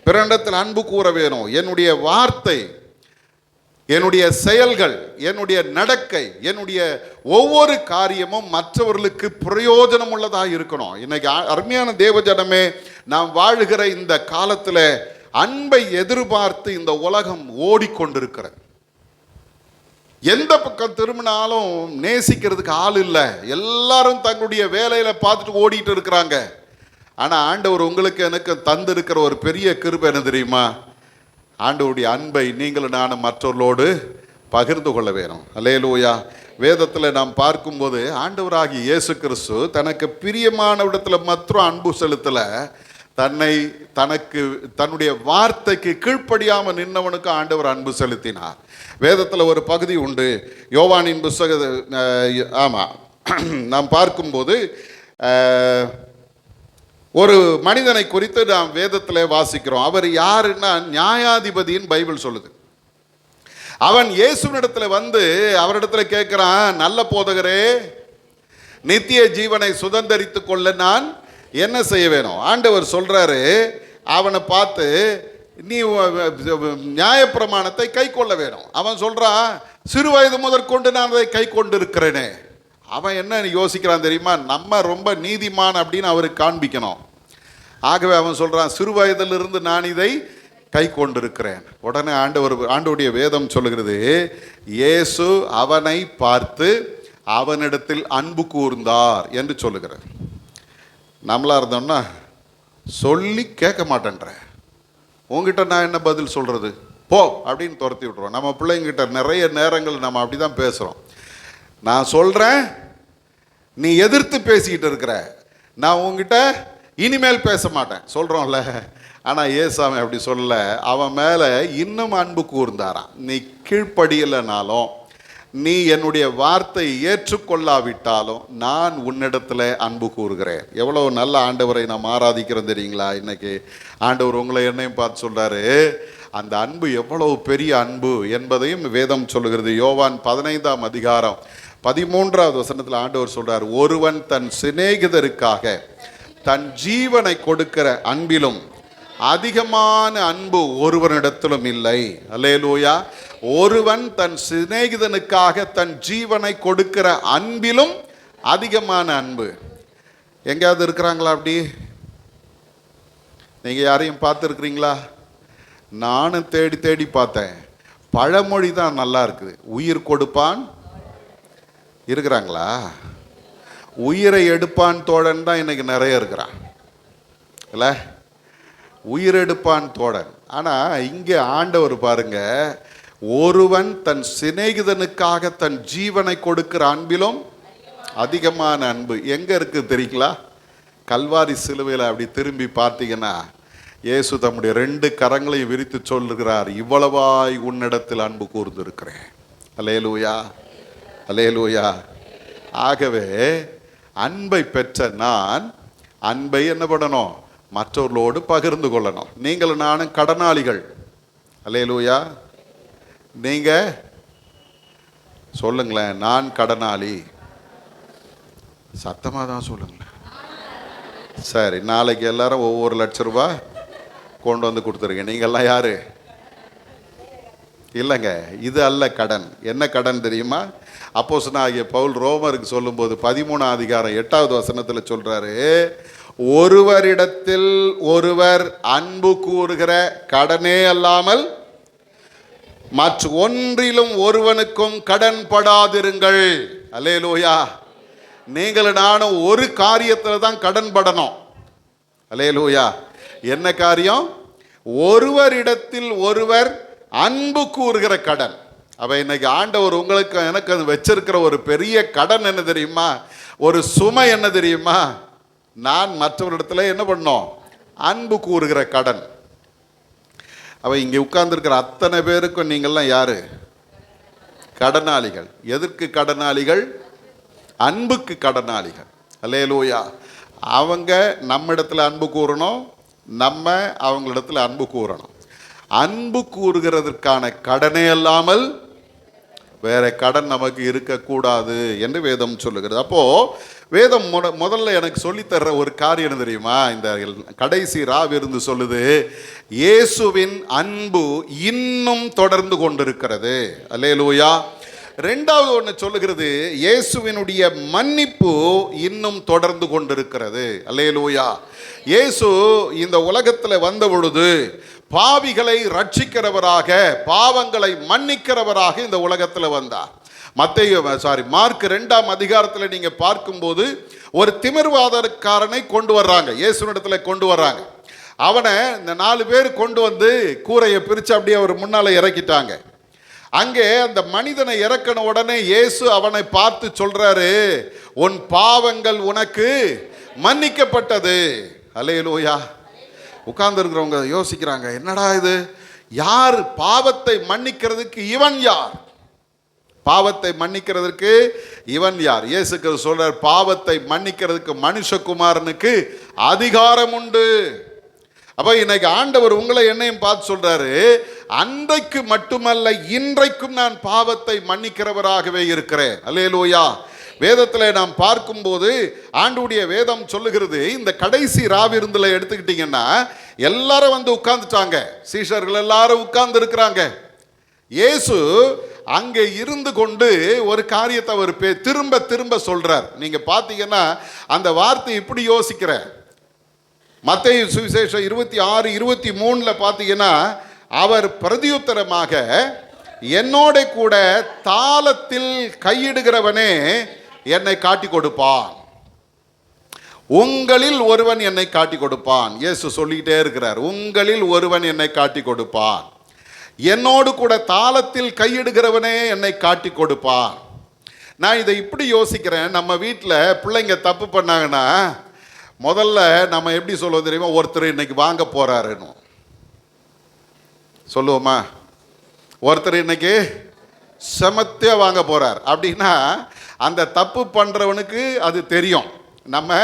பிறனிடத்தில் அன்பு கூற வேணும். என்னுடைய வார்த்தை, என்னுடைய செயல்கள், என்னுடைய நடக்கை, என்னுடைய ஒவ்வொரு காரியமும் மற்றவர்களுக்கு பிரயோஜனம் உள்ளதாக இருக்கணும். இன்னைக்கு அருமையான தேவஜனமே, நாம் வாழுகிற இந்த காலத்தில் அன்பை எதிர்பார்த்து இந்த உலகம் ஓடிக்கொண்டிருக்கிறது. எந்த பக்கம் திரும்பினாலும் நேசிக்கிறதுக்கு ஆள் இல்லை. எல்லாரும் தங்களுடைய வேலையில் பார்த்துட்டு ஓடிட்டு இருக்கிறாங்க. ஆனால் ஆண்டவர் உங்களுக்கு எனக்கு தந்திருக்கிற ஒரு பெரிய கிருபை என்ன தெரியுமா, ஆண்டவருடைய அன்பை நீங்களும் நானும் மற்றவர்களோடு பகிர்ந்து கொள்ள வேணும். அல்லேலூயா. வேதத்தில் நாம் பார்க்கும்போது ஆண்டவராகிய இயேசு கிறிஸ்து தனக்கு பிரியமான இடத்துல மாத்திரம் அன்பு செலுத்தலை, தன்னுடைய வார்த்தைக்கு கீழ்ப்படியாமல் நின்னவனுக்கு ஆண்டவர் அன்பு செலுத்தினார். வேதத்தில் ஒரு பகுதி உண்டு, யோவானின் புஸ்தக ஆமாம், நாம் பார்க்கும்போது ஒரு மனிதனை குறித்து நாம் வேதத்தில் வாசிக்கிறோம். அவர் யாருன்னா நியாயாதிபதின்னு பைபிள் சொல்லுது. அவன் இயேசுவினிடத்தில் வந்து அவரிடத்துல கேட்குறான், நல்ல போதகரே, நித்திய ஜீவனை சுதந்தரித்து கொள்ள நான் என்ன செய்ய வேணும்? ஆண்டவர் சொல்றாரு அவனை பார்த்து, நீ நியாயப்பிரமாணத்தை கை கொள்ள வேணும். அவன் சொல்றான், சிறு வயது முதற்கொண்டு நான் அதை கை கொண்டு இருக்கிறேனே. அவன் என்ன யோசிக்கிறான் தெரியுமா, நம்ம ரொம்ப நீதிமான் அப்படின்னு அவருக்கு காண்பிக்கணும். ஆகவே அவன் சொல்றான், சிறு வயதிலிருந்து நான் இதை கை கொண்டிருக்கிறேன். உடனே ஆண்டவருடைய வேதம் சொல்லுகிறது, இயேசு அவனை பார்த்து அவனிடத்தில் அன்பு கூர்ந்தார் என்று சொல்லுகிறார். நம்மளா இருந்தோம்னா சொல்லி கேட்க மாட்டேன்ற, உங்ககிட்ட நான் என்ன பதில் சொல்கிறது, போ அப்படின்னு துரத்தி விட்டுருவோம். நம்ம பிள்ளைங்கிட்ட நிறைய நேரங்கள் நம்ம அப்படி தான் பேசுகிறோம். நான் சொல்கிறேன், நீ எதிர்த்து பேசிக்கிட்டு இருக்கிற, நான் உங்ககிட்ட இனிமேல் பேச மாட்டேன் சொல்கிறோம்ல. ஆனால் ஏசாமி அப்படி சொல்ல, அவன் மேலே இன்னும் அன்பு கூர்ந்தாராம். நீ கீழ்ப்படியலைனாலும், நீ என்னுடைய வார்த்தையை ஏற்றுக்கொள்ளாவிட்டாலும் நான் உன்னிடத்தில் அன்பு கூறுகிறேன். எவ்வளோ நல்ல ஆண்டவரை நாம் ஆராதிக்கிறோம் தெரியுங்களா? இன்னைக்கு ஆண்டவர் உங்களை என்னையும் பார்த்து சொல்கிறாரு, அந்த அன்பு எவ்வளவு பெரிய அன்பு என்பதையும் வேதம் சொல்லுகிறது. யோவான் 15ஆம் அதிகாரம் 13வது வசனத்தில் ஆண்டவர் சொல்கிறார், ஒருவன் தன் சிநேகிதருக்காக தன் ஜீவனை கொடுக்கிற அன்பிலும் அதிகமான அன்பு ஒருவனிடத்திலும் இல்லை. அல்லேலூயா. ஒருவன் தன் சிநேகிதனுக்காக தன் ஜீவனை கொடுக்கிற அன்பிலும் அதிகமான அன்பு. எங்கேயாவது இருக்கிறாங்களா அப்படி? நீங்கள் யாரையும் பார்த்துருக்குறீங்களா? நானும் தேடி தேடி பார்த்தேன். பழமொழி தான் நல்லா இருக்குது, உயிர் கொடுப்பான் இருக்கிறாங்களா? உயிரை எடுப்பான் தோழன் தான் இன்னைக்கு நிறைய இருக்கிறான் இல்ல, உயிரெடுப்பான் தோழன். ஆனா இங்கே ஆண்டவர் பாருங்க, ஒருவன் தன் சிநேகிதனுக்காக தன் ஜீவனை கொடுக்கிற அன்பிலும் அதிகமான அன்பு எங்க இருக்கு தெரியுங்களா? கல்வாரி சிலுவையில் அப்படி திரும்பி பார்த்தீங்கன்னா இயேசு தம்முடைய 2 கரங்களையும் விரித்து சொல்லுகிறார், இவ்வளவாய் உன்னிடத்தில் அன்பு கூர்ந்திருக்கிறேன். அல்லேலூயா, அல்லேலூயா. ஆகவே அன்பை பெற்ற நான் அன்பை என்ன பண்ணணும்? மற்றவர்களோடு பகிர்ந்து கொள்ளணும். நீங்களும் நானும் கடனாளிகள். அல்லேலூயா. நீங்க சொல்லுங்களேன், நான் கடனாளி. சத்தமாக தான் சொல்லுங்களேன். சரி, நாளைக்கு எல்லாரும் ஒவ்வொரு ₹1,00,000 கொண்டு வந்து கொடுத்துருங்க. நீங்கள்லாம் யாரு? இல்லைங்க, இது அல்ல கடன். என்ன கடன் தெரியுமா? அப்போஸ்தலனாகிய பவுல் ரோமருக்கு சொல்லும்போது 13ஆம் அதிகாரம் 8வது வசனத்தில் சொல்றாரு, ஒருவரிடத்தில் ஒருவர் அன்பு கூறுகிற கடனே அல்லாமல் மற்ற ஒன்றிலும் ஒருவனுக்கும் கடன் படாதிருங்கள். அல்லேலூயா. நீங்கள் நானும் ஒரு காரியத்தில் தான் கடன் படணும். அல்லேலூயா. என்ன காரியம்? ஒருவரிடத்தில் ஒருவர் அன்பு கூறுகிற கடன். அப்ப இன்னைக்கு ஆண்டவர் உங்களுக்கு எனக்கு அது வச்சிருக்கிற ஒரு பெரிய கடன் என்ன தெரியுமா? ஒரு சுமை என்ன தெரியுமா? நான் மற்றவரிடத்துல என்ன பண்ணோம்? அன்பு கூறுகிற கடன். அவ இங்கே உட்கார்ந்துருக்கிற அத்தனை பேருக்கும் நீங்கள்லாம் யாரு? கடனாளிகள். எதற்கு கடனாளிகள்? அன்புக்கு கடனாளிகள். அல்லேலூயா. அவங்க நம்ம இடத்துல அன்பு கூறணும், நம்ம அவங்களிடத்துல அன்பு கூறணும். அன்பு கூறுகிறதற்கான கடனே அல்லாமல் வேற கடன் நமக்கு இருக்கக்கூடாது என்று வேதம் சொல்லுகிறது. அப்போ வேதம் முதல்ல எனக்கு சொல்லித்தர்ற ஒரு காரியம் என்ன தெரியுமா? இந்த கடைசி ராவிருந்து சொல்லுது, இயேசுவின் அன்பு இன்னும் தொடர்ந்து கொண்டிருக்கிறது. அல்லேலூயா. 2வது ஒன்று சொல்லுகிறது, இயேசுவினுடைய மன்னிப்பு இன்னும் தொடர்ந்து கொண்டிருக்கிறது. அல்லேலூயா. இயேசு இந்த உலகத்தில் வந்த பொழுது பாவிகளை ரட்சிக்கிறவராக, பாவங்களை மன்னிக்கிறவராக இந்த உலகத்தில் வந்தார். மார்க் 2ஆம் அதிகாரத்தில் நீங்க பார்க்கும்போது ஒரு திமிர்வாதக்காரனை கொண்டு வர்றாங்க, இயேசுவினிடத்துல கொண்டு வர்றாங்க. அவனை இந்த 4 பேர் கொண்டு வந்து கூரையை பிரித்து அப்படியே அவர் முன்னால இறக்கிட்டாங்க. அங்கே அந்த மனிதனை இறக்கின உடனே இயேசு அவனை பார்த்து சொல்றாரு, உன் பாவங்கள் உனக்கு மன்னிக்கப்பட்டது. அல்லேலூயா. உட்கார்ந்து இருக்கிறவங்க யோசிக்கிறாங்க, என்னடா இது, யார் பாவத்தை மன்னிக்கிறதுக்கு இவன் யார்? பாவத்தை மன்னிக்கிறதுக்கு இவன் யார்? இயேசு சொல்றார், பாவத்தை மன்னிக்கிறதுக்கு மனுஷகுமாரனுக்கு அதிகாரம் உண்டு. அப்ப இன்னைக்கு ஆண்டவர் உங்களை என்னையும் பார்த்து சொல்றாரு, அன்றைக்கு மட்டுமல்ல இன்றைக்கும் நான் பாவத்தை மன்னிக்கிறவராகவே இருக்கிறேன். அல்லேலூயா. வேதத்தில் நாம் பார்க்கும்போது ஆண்டவருடைய வேதம் சொல்லுகிறது, இந்த கடைசி ராவிருந்துல எடுத்துக்கிட்டீங்கன்னா எல்லாரும் வந்து உட்கார்ந்துட்டாங்க, சீஷர்கள் எல்லாரும் உட்கார்ந்து இருக்கிறாங்க. இயேசு அங்கே இருந்து கொண்டு ஒரு காரியத்தை அவர் திரும்ப திரும்ப சொல்றார். நீங்க பார்த்தீங்கன்னா அந்த வார்த்தை இப்படி யோசிக்கிற, மத்தேயு சுவிசேஷம் 26:23 பார்த்தீங்கன்னா அவர் பிரதியுத்தரமாக, என்னோட கூட தாளத்தில் கையிடுகிறவனே என்னை காட்டி கொடுப்பான், உங்களில் ஒருவன் என்னை காட்டி கொடுப்பான். இயேசு சொல்லிக்கிட்டே இருக்கிறார், உங்களில் ஒருவன் என்னை காட்டி கொடுப்பான். என்னோடு கூட தாளத்தில் கையிடுகிறவனே என்னை காட்டி கொடுப்பான். நான் இதை இப்படி யோசிக்கிறேன், நம்ம வீட்டில் பிள்ளைங்க தப்பு பண்ணாங்கன்னா முதல்ல நம்ம எப்படி சொல்லுவோம் தெரியுமா? ஒருத்தர் இன்னைக்கு வாங்க போறாருன்னு சொல்லுவோமா? ஒருத்தர் இன்னைக்கு செமத்தியா வாங்க போறார் அப்படின்னா அந்த தப்பு பண்றவனுக்கு அது தெரியும். நம்ம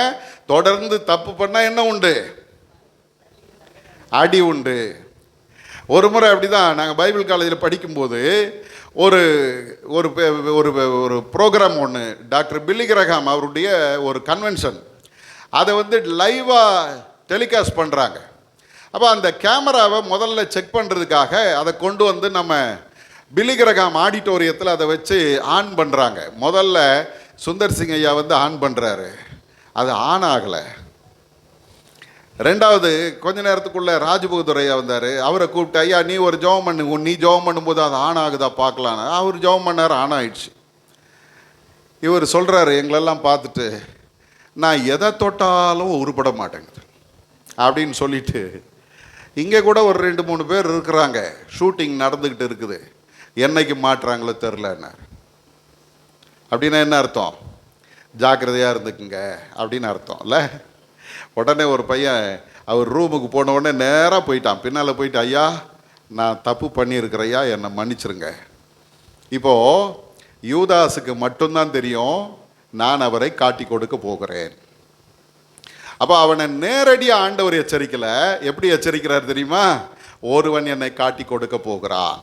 தொடர்ந்து தப்பு பண்ணா என்ன உண்டு? அடி உண்டு. ஒரு முறை அப்படிதான் நாங்கள் பைபிள் காலேஜில் படிக்கும்போது ஒரு ஒரு ஒரு ப்ரோக்ராம் ஒன்று, டாக்டர் பில்லி கிரஹாம் அவருடைய ஒரு கன்வென்ஷன், அதை வந்து லைவாக டெலிகாஸ்ட் பண்ணுறாங்க. அப்போ அந்த கேமராவை முதல்ல செக் பண்ணுறதுக்காக அதை கொண்டு வந்து நம்ம பில்லி கிரஹாம் ஆடிட்டோரியத்தில் அதை வச்சு ஆன் பண்ணுறாங்க. முதல்ல சுந்தர் சிங் ஐயா வந்து ஆன் பண்ணுறாரு, அது ஆன் ஆகலை. 2வது கொஞ்ச நேரத்துக்குள்ளே ராஜபகதூர் ஐயா வந்தார், அவரை கூப்பிட்டு, ஐயா நீ ஒரு ஜெபம் பண்ணு, நீ ஜெபம் பண்ணும்போது அது ஆன் ஆகுதா பார்க்கலான்னு. அவர் ஜெபம் பண்ணார், ஆன் ஆயிடுச்சு. இவர் சொல்கிறாரு எங்களெல்லாம் பார்த்துட்டு, நான் எதை தொட்டாலும் உருப்பட மாட்டேங்குது அப்படின்னு சொல்லிட்டு, இங்கே கூட ஒரு 2-3 பேர் இருக்கிறாங்க, ஷூட்டிங் நடந்துக்கிட்டு இருக்குது, என்னைக்கு மாட்டுறாங்களோ தெரிலன்னு. அப்படின்னா என்ன அர்த்தம்? ஜாக்கிரதையாக இருந்துக்குங்க அப்படின்னு அர்த்தம் இல்லை? உடனே ஒரு பையன் அவர் ரூமுக்கு போன உடனே நேராக போயிட்டான், பின்னால் போயிட்டு, ஐயா நான் தப்பு பண்ணியிருக்கிறையா, என்னை மன்னிச்சிருங்க. இப்போது யூதாஸுக்கு மட்டும்தான் தெரியும் நான் அவரை காட்டி கொடுக்க போகிறேன். அப்போ அவனை நேரடியாக ஆண்டவர் எச்சரிக்கலை. எப்படி எச்சரிக்கிறார் தெரியுமா? ஒருவன் என்னை காட்டி கொடுக்க போகிறான்.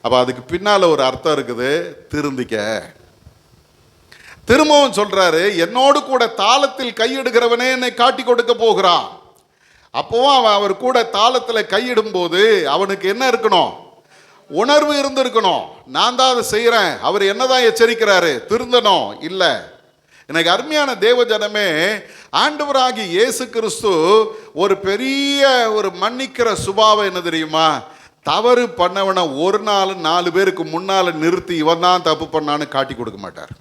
அப்போ அதுக்கு பின்னால் ஒரு அர்த்தம் இருக்குது, திருந்திக்க. திரும்பவும் சொல்றாரு, என்னோடு கூட தாளத்தில் கையிடுகிறவனே என்னை காட்டி கொடுக்க போகிறான். அப்போவும் அவன் அவர் கூட தாளத்தில் கையிடும் போது அவனுக்கு என்ன இருக்கணும்? உணர்வு இருந்திருக்கணும். நான் தான் அதை செய்கிறேன், அவர் என்னதான் எச்சரிக்கிறாரு, திருந்தணும் இல்லை. எனக்கு அருமையான தேவ ஜனமே, ஆண்டவராகி இயேசு கிறிஸ்து ஒரு பெரிய ஒரு மன்னிக்கிற சுபாவம் என்ன தெரியுமா? தவறு பண்ணவனை ஒரு நாள் 4 பேருக்கு முன்னால் நிறுத்தி இவன் தான் தப்பு பண்ணான்னு காட்டி கொடுக்க மாட்டார்.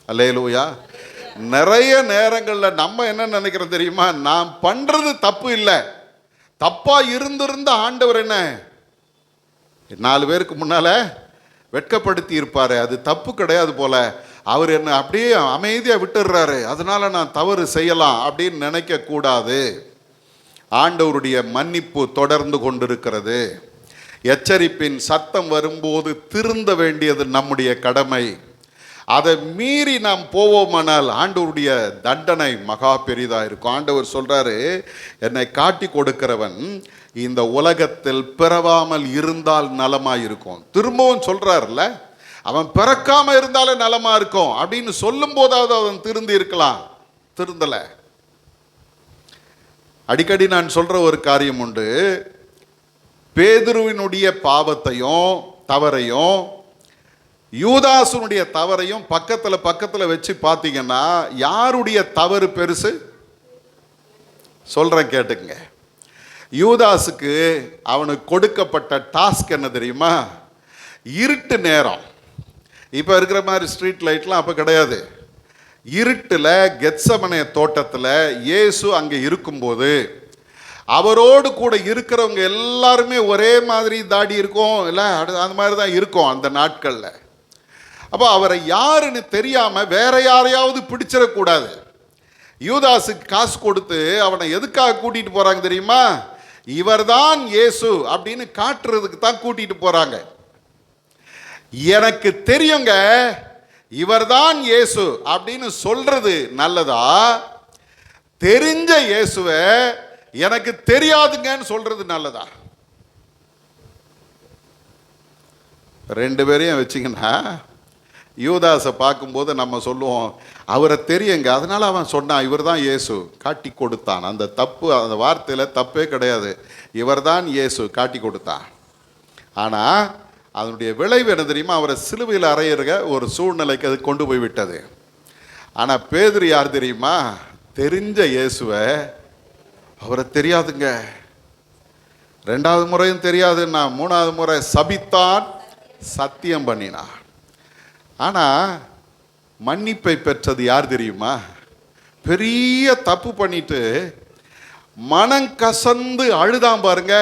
அல்லேலூயா. நிறைய நேரங்களில் நம்ம என்ன நினைக்கிறோம் தெரியுமா? நான் பண்ணுறது தப்பு இல்லை, தப்பாக இருந்திருந்த ஆண்டவர் என்ன 4 பேருக்கு முன்னால் வெட்கப்படுத்தி இருப்பார், அது தப்பு கிடையாது போல, அவர் என்ன அப்படியே அமைதியாக விட்டுடுறாரு, அதனால நான் தவறு செய்யலாம் அப்படின்னு நினைக்கக்கூடாது. ஆண்டவருடைய மன்னிப்பு தொடர்ந்து கொண்டிருக்கிறது. எச்சரிப்பின் சத்தம் வரும்போது திருந்த வேண்டியது நம்முடைய கடமை. அதை மீறி நாம் போவோமானால் ஆண்டவருடைய தண்டனை மகா பெரிதாக இருக்கும். ஆண்டவர் சொல்றாரு, என்னை காட்டி கொடுக்கிறவன் இந்த உலகத்தில் பிறவாமல் இருந்தால் நலமாக இருக்கும். திரும்பவும் சொல்றாருல்ல, அவன் பிறக்காம இருந்தாலே நலமா இருக்கும் அப்படின்னு சொல்லும் போதாவது அவன் திருந்தி இருக்கலாம், திருந்தலை. அடிக்கடி நான் சொல்ற ஒரு காரியம் உண்டு. பேதுருவினுடைய பாவத்தையும் தவறையும் யூதாசுனுடைய தவறையும் பக்கத்தில் வச்சு பார்த்தீங்கன்னா யாருடைய தவறு பெருசு? சொல்றேன் கேட்டுங்க. யூதாசுக்கு அவனுக்கு கொடுக்கப்பட்ட டாஸ்க் என்ன தெரியுமா? இருட்டு நேரம். இப்போ இருக்கிற மாதிரி ஸ்ட்ரீட் லைட்லாம் அப்போ கிடையாது. இருட்டில் கெத்சமனே தோட்டத்தில் இயேசு அங்கே இருக்கும்போது அவரோடு கூட இருக்கிறவங்க எல்லாருமே ஒரே மாதிரி தாடி இருக்கும் இல்லை, அந்த மாதிரி தான் இருக்கும் அந்த நாட்களில். அப்போ அவரை யாருன்னு தெரியாமல் வேற யாரையாவது பிடிச்சிடக்கூடாது. யூதாஸுக்கு காசு கொடுத்து அவனை எதுக்காக கூட்டிகிட்டு போகிறாங்க தெரியுமா? இவர்தான் இயேசு அப்படின்னு காட்டுறதுக்கு தான் கூட்டிகிட்டு போகிறாங்க. எனக்கு தெரியுங்க இவர்தான் இயேசு அப்படின்னு சொல்றது நல்லதா, தெரிஞ்ச இயேசுவை எனக்கு தெரியாதுங்கன்னு சொல்றது நல்லதா? 2 பேரையும் வச்சிங்கன்னா யூதாஸை பார்க்கும்போது நம்ம சொல்லுவோம் அவரை தெரியுங்க, அதனால அவன் சொன்னான் இவர் தான் இயேசு, காட்டி கொடுத்தான். அந்த தப்பு, அந்த வார்த்தையில் தப்பே கிடையாது. இவர் தான் இயேசு, காட்டி கொடுத்தான். ஆனால் அதனுடைய விளைவு என்ன தெரியுமா? அவரை சிலுவையில் அறையிற ஒரு சூழ்நிலைக்கு அது கொண்டு போய் விட்டது. ஆனால் பேதுரு யார் தெரியுமா? தெரிஞ்ச இயேசுவை அவரை தெரியாதுங்க. 2வது முறையும் தெரியாதுன்னா 3வது முறை சபித்தான், சத்தியம் பண்ணினான். ஆனால் மன்னிப்பை பெற்றது யார் தெரியுமா? பெரிய தப்பு பண்ணிட்டு மனம் கசந்து அழுதான் பாருங்க,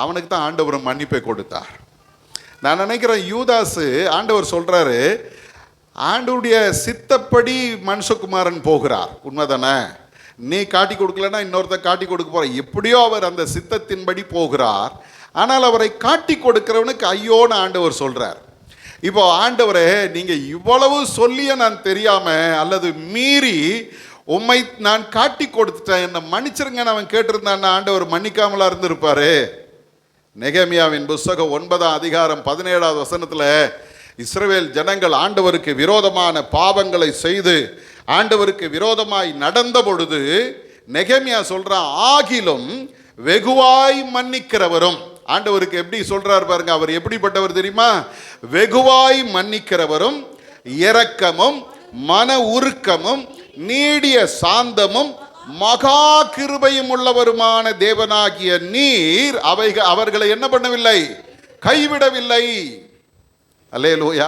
அவனுக்கு தான் ஆண்டவர் மன்னிப்பை கொடுத்தார். நான் நினைக்கிறேன் யூதாசு, ஆண்டவர் சொல்றாரு ஆண்டவருடைய சித்தப்படி மனுஷகுமாரன் போகிறார், உண்மைதானே? நீ காட்டி கொடுக்கலன்னா இன்னொருத்த காட்டி கொடுக்க போற, எப்படியோ அவர் அந்த சித்தத்தின்படி போகிறார். ஆனால் அவரை காட்டி கொடுக்கிறவனுக்கு ஐயோன்னு ஆண்டவர் சொல்றார். இப்போ ஆண்டவரே, நீங்க இவ்வளவு சொல்லிய நான் தெரியாம அல்லது மீறி உம்மை நான் காட்டி கொடுத்துட்டேன், என்னை மன்னிச்சிருங்கன்னு அவன் கேட்டிருந்தான், ஆண்டவர் மன்னிக்காமலா இருந்திருப்பாரு? நெகேமியாவின் புஸ்தகம் 9ஆம் அதிகாரம் 17வது வசனத்துல இஸ்ரவேல் ஜனங்கள் ஆண்டவருக்கு விரோதமான பாவங்களை செய்து ஆண்டவருக்கு விரோதமாய் நடந்த பொழுது நெகேமியா சொல்றான், ஆகிலும் வெகுவாய் மன்னிக்கிறவரும். ஆண்டவருக்கு எப்படி சொல்றார் பாருங்க, அவர் எப்படிப்பட்டவர் தெரியுமா? வெகுவாய் மன்னிக்கிறவரும் இரக்கமும் மன உருக்கமும் நீடிய சாந்தமும் மகா கிருபையும் உள்ளவருமான தேவனாகிய நீர் அவர்களை என்ன பண்ணவில்லை? கைவிடவில்லை. அல்லேலூயா.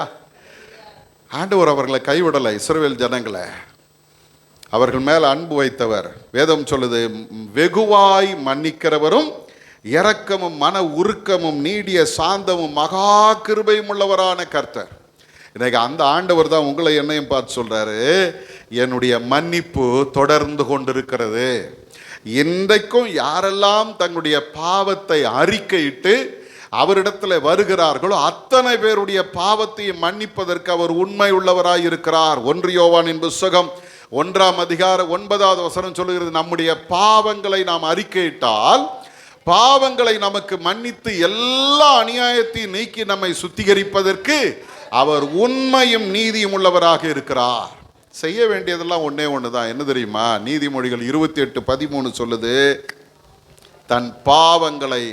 ஆண்டவர் அவர்களை கைவிடலை. இஸ்ரவேல் ஜனங்களை அவர்கள் மேல் அன்பு வைத்தவர். வேதம் சொல்லுது, வெகுவாய் மன்னிக்கிறவரும் இரக்கமும் மன உருக்கமும் நீடிய சாந்தமும் மகா கிருபையும் உள்ளவரான கர்த்தர். இன்னைக்கு அந்த ஆண்டவர் தான் உங்களை என்னையும் பார்த்து சொல்றாரு, என்னுடைய மன்னிப்பு தொடர்ந்து கொண்டிருக்கிறது. இன்றைக்கும் யாரெல்லாம் தங்களுடைய பாவத்தை அறிக்கையிட்டு அவரிடத்துல வருகிறார்களோ அத்தனை பேருடைய பாவத்தையும் மன்னிப்பதற்கு அவர் உண்மை உள்ளவராய் இருக்கிறார். 1 யோவானின் புத்தகம் 1ஆம் அதிகாரம் 9வது வசனம் சொல்லுகிறது, நம்முடைய பாவங்களை நாம் அறிக்கையிட்டால் பாவங்களை நமக்கு மன்னித்து எல்லா அநியாயத்தையும் நீக்கி நம்மை சுத்திகரிப்பதற்கு அவர் உண்மையும் நீதியும் உள்ளவராக இருக்கிறார். செய்ய வேண்டியதெல்லாம் ஒன்னே ஒண்ணுதான். என்ன தெரியுமா? நீதிமொழிகள் 28:13 சொல்லுது, தன் பாவங்களை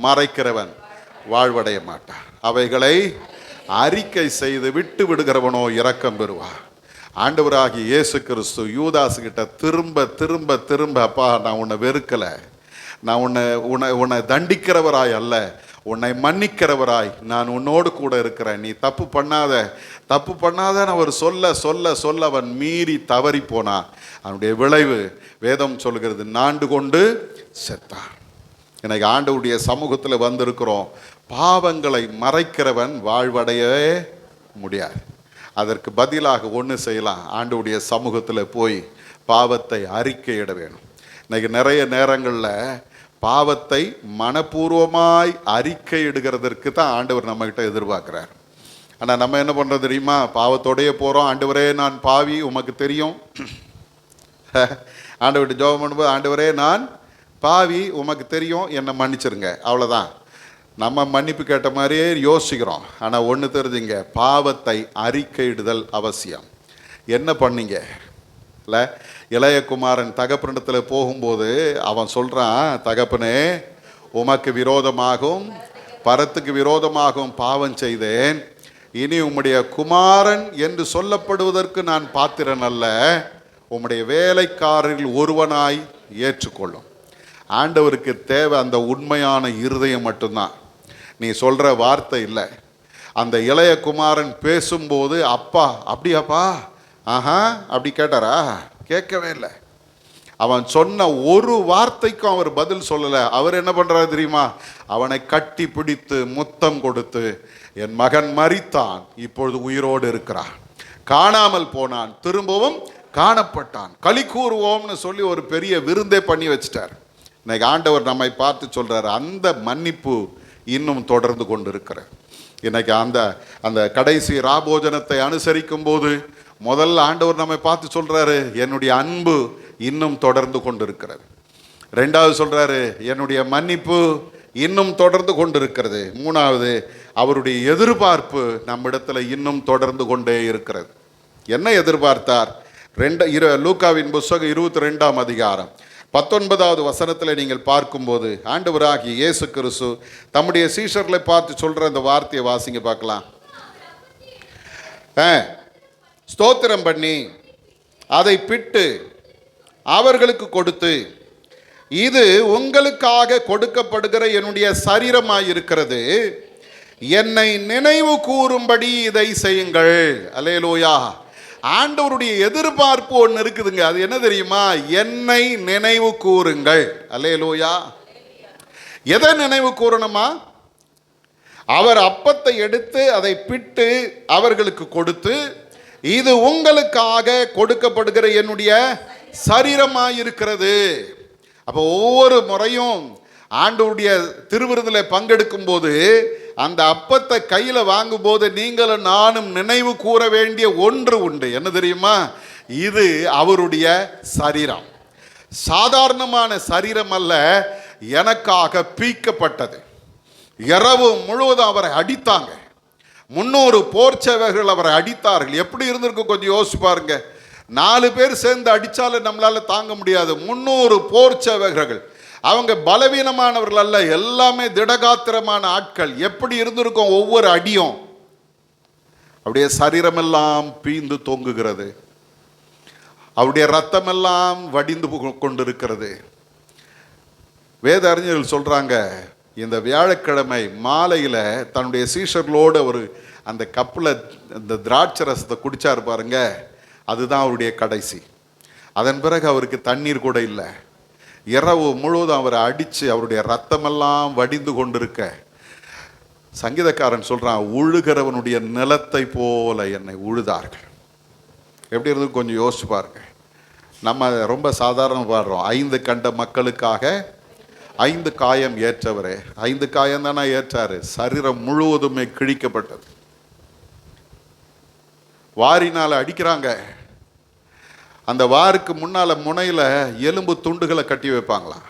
மறைக்கிறவன் வாழ்வடைய மாட்டான், அவைகளை அறிக்கை செய்து விட்டு விடுகிறவனோ இரக்கம் பெறுவார். ஆண்டவராகிய இயேசு கிறிஸ்து யூதாசு கிட்ட திரும்ப திரும்ப திரும்ப, அப்பா நான் உன்னை வெறுக்கலை, நான் உன்னை தண்டிக்கிறவராய் அல்ல, உன்னை மன்னிக்கிறவராய் நான் உன்னோடு கூட இருக்கிறேன், நீ தப்பு பண்ணாதன்னு அவர் சொல்ல சொல்ல சொல்ல அவன் மீறி தவறி போனான். அவனுடைய விளைவு வேதம் சொல்கிறது, நாண்டு கொண்டு செத்தான். எனக்கு ஆண்டவருடைய சமூகத்தில் வந்திருக்கிறோம். பாவங்களை மறைக்கிறவன் வாழ்வடையவே முடியாது. அதற்கு பதிலாக ஒன்று செய்யலாம், ஆண்டவருடைய சமூகத்தில் போய் பாவத்தை அறிக்கையிட வேணும். இன்னைக்கு நிறைய நேரங்களில் பாவத்தை மனப்பூர்வமாய் அறிக்கையிடுகிறதற்கு தான் ஆண்டவர் நம்மகிட்ட எதிர்பார்க்குறார். ஆனால் நம்ம என்ன பண்ணுறது தெரியுமா? பாவத்தோடையே போகிறோம். ஆண்டவரே நான் பாவி, உமக்கு தெரியும். ஆண்டவர்கிட்ட ஜெபம் பண்ணும்போது, ஆண்டவரே நான் பாவி, உமக்கு தெரியும், என்னை மன்னிச்சிருங்க, அவ்வளோதான். நம்ம மன்னிப்பு கேட்ட மாதிரியே யோசிக்கிறோம். ஆனால் ஒன்று தெரிஞ்சுங்க, பாவத்தை அறிக்கையிடுதல் அவசியம். என்ன பண்ணீங்க இல்லை? இளையகுமாரன் தகப்பனிடத்தில் போகும்போது அவன் சொல்கிறான், தகப்பனே உமக்கு விரோதமாகவும் பரத்துக்கு விரோதமாகவும் பாவம் செய்தேன், இனி உம்முடைய குமாரன் என்று சொல்லப்படுவதற்கு நான் பாத்திரன் அல்ல, உம்முடைய வேலைக்காரரில் ஒருவனாய் ஏற்றுக்கொள்ளும். ஆண்டவருக்கு தேவை அந்த உண்மையான இருதயம் மட்டும்தான். நீ சொல்கிற வார்த்தை இல்லை. அந்த இளைய குமாரன் பேசும்போது, அப்பா அப்படியாப்பா, ஆஹா அப்படி கேட்டாரா? கேட்கவே இல்லை. அவன் சொன்ன ஒரு வார்த்தைக்கும் அவர் பதில் சொல்லலை. அவர் என்ன பண்ணுறாரு தெரியுமா? அவனை கட்டி பிடித்து முத்தம் கொடுத்து, என் மகன் மரித்தான், இப்பொழுது உயிரோடு இருக்கிறான், காணாமல் போனான், திரும்பவும் காணப்பட்டான், களி கூறுவோம்னு சொல்லி ஒரு பெரிய விருந்தே பண்ணி வச்சிட்டார். இன்னைக்கு ஆண்டவர் நம்மை பார்த்து சொல்றாரு, அந்த மன்னிப்பு இன்னும் தொடர்ந்து கொண்டு இருக்கிற. இன்னைக்கு அந்த கடைசி ராபோஜனத்தை அனுசரிக்கும் போது முதல்ல ஆண்டவர் நம்மை பார்த்து சொல்றாரு, என்னுடைய அன்பு இன்னும் தொடர்ந்து கொண்டு இருக்கிறது. 2வது சொல்றாரு, என்னுடைய மன்னிப்பு இன்னும் தொடர்ந்து கொண்டு இருக்கிறது. 3வது, அவருடைய எதிர்பார்ப்பு நம்மிடத்துல இன்னும் தொடர்ந்து கொண்டே இருக்கிறது. என்ன எதிர்பார்த்தார்? லூக்காவின் புத்தகம் 22ஆம் அதிகாரம் 19வது வசனத்தில் நீங்கள் பார்க்கும்போது ஆண்டவராகிய இயேசு கிறிஸ்து தம்முடைய சீஷர்களை பார்த்து சொல்ற அந்த வார்த்தையை வாசிங்க பார்க்கலாம். ஸ்தோத்திரம் பண்ணி அதை பிட்டு அவர்களுக்கு கொடுத்து, இது உங்களுக்காக கொடுக்கப்படுகிற என்னுடைய சரீரமாயிருக்கிறது, என்னை நினைவு கூறும்படி இதை செய்யுங்கள். அல்லேலூயா. ஆண்டவருடைய எதிர்பார்ப்பு ஒன்று இருக்குதுங்க. அது என்ன தெரியுமா? என்னை நினைவு கூறுங்கள். அல்லேலூயா. எதை நினைவு கூறணுமா? அவர் அப்பத்தை எடுத்து அதை பிட்டு அவர்களுக்கு கொடுத்து, இது உங்களுக்காக கொடுக்கப்படுகிற என்னுடைய சரீரமாயிருக்கிறது. அப்போ ஒவ்வொரு முறையும் ஆண்டவருடைய திருவிருந்தில் பங்கெடுக்கும் போது அந்த அப்பத்தை கையில் வாங்கும் போது நீங்களும் நானும் நினைவு கூற வேண்டிய ஒன்று உண்டு. என்ன தெரியுமா? இது அவருடைய சரீரம். சாதாரணமான சரீரம் அல்ல, எனக்காக பீக்கப்பட்டது. இரவு முழுவதும் அவரை அடித்தாங்க. 300 போர் சேவகர்கள் அவரை அடித்தார்கள். எப்படி இருந்திருக்கும் கொஞ்சம் யோசிச்சு பாருங்க. 4 பேர் சேர்ந்து அடித்தாலும் நம்மளால தாங்க முடியாது. 300 போர் சேவகர்கள். அவங்க பலவீனமானவர்கள் அல்ல, எல்லாமே திடகாத்திரமான ஆட்கள். எப்படி இருந்திருக்கும் ஒவ்வொரு அடியும்? அப்படியே சரீரமெல்லாம் பீந்து தொங்குகிறது, அவருடைய ரத்தமெல்லாம் வடிந்து கொண்டிருக்கிறது. வேத அறிஞர்கள் சொல்றாங்க, இந்த வியாழக்கிழமை மாலையில் தன்னுடைய சீஷர்களோடு அவர் அந்த கப்பில் இந்த திராட்சை ரசத்தை குடிச்சாரு பாருங்க, அதுதான் அவருடைய கடைசி. அதன் பிறகு அவருக்கு தண்ணீர் கூட இல்லை. இரவு முழுவதும் அவரை அடித்து அவருடைய ரத்தமெல்லாம் வடிந்து கொண்டிருக்க சங்கீதக்காரன் சொல்கிறான், உழுகிறவனுடைய நிலத்தை போல என்னை உழுதார்கள். எப்படி இருந்து கொஞ்சம் யோசிச்சு பாருங்க. நம்ம ரொம்ப சாதாரண பாடுறோம், 5 கண்ட மக்களுக்காக 5 காயம் ஏற்றவரே. 5 காயம் தானே ஏற்றாரு, சரீரம் முழுவதுமே கிழிக்கப்பட்டது. வாரினால் அடிக்கிறாங்க. அந்த வாருக்கு முன்னால முனையில எலும்பு துண்டுகளை கட்டி வைப்பாங்களாம்.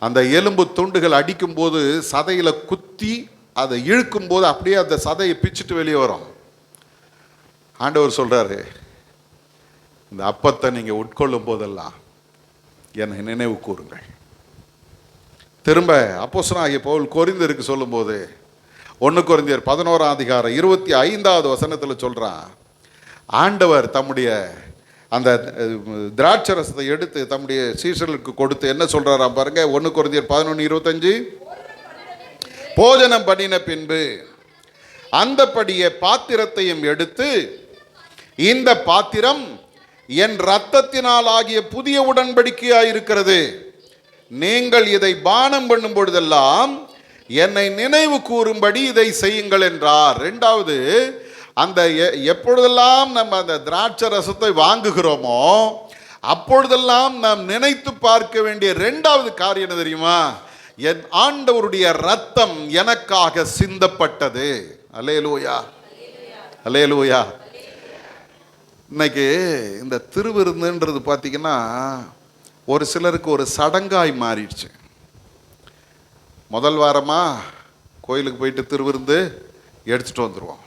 அந்த எலும்பு துண்டுகள் அடிக்கும் போது சதையில குத்தி அதை இழுக்கும் போது அப்படியே அந்த சதையை பிச்சுட்டு வெளியே வரும். ஆண்டவர் சொல்றாரு, இந்த அப்பத்தை நீங்க உட்கொள்ளும் போதெல்லாம் என்னை நினைவு கூறுங்கள். திரும்ப அப்போஸ்தலனாகிய பவுல் கொரிந்தியருக்கு சொல்லும் போது 1 கொரிந்தியர் 11:25 வசனத்தில் சொல்றான், ஆண்டவர் தம்முடைய அந்த திராட்சை ரசத்தை எடுத்து தம்முடைய சீஷர்களுக்கு கொடுத்து என்ன சொல்றாராம் பாருங்க. 1 கொரிந்தியர் 11:25, போஜனம் பண்ணின பின்பு அந்தபடியே பாத்திரத்தையும் எடுத்து, இந்த பாத்திரம் என் இரத்தத்தினால் ஆகிய புதிய உடன்படிக்கையாயிருக்கிறது, நீங்கள் இதை பானம் பண்ணும் பொழுதெல்லாம் என்னை நினைவு கூறும்படி இதை செய்யுங்கள் என்றார். 2வது, அந்த எப்பொழுதெல்லாம் நம்ம அந்த திராட்சை ரசத்தை வாங்குகிறோமோ அப்பொழுதெல்லாம் நாம் நினைத்து பார்க்க வேண்டிய 2வது காரியம் என்ன தெரியுமா? என் ஆண்டவருடைய ரத்தம் எனக்காக சிந்தப்பட்டது. அல்லேலூயா, அல்லேலூயா. இன்னைக்கு இந்த திருவிருந்துன்றது பார்த்தீங்கன்னா ஒரு சிலருக்கு ஒரு சடங்காய் மாறிடுச்சு. முதல் வாரமாக கோயிலுக்கு போயிட்டு திருவிருந்து எடுத்துகிட்டு வந்துடுவோம்.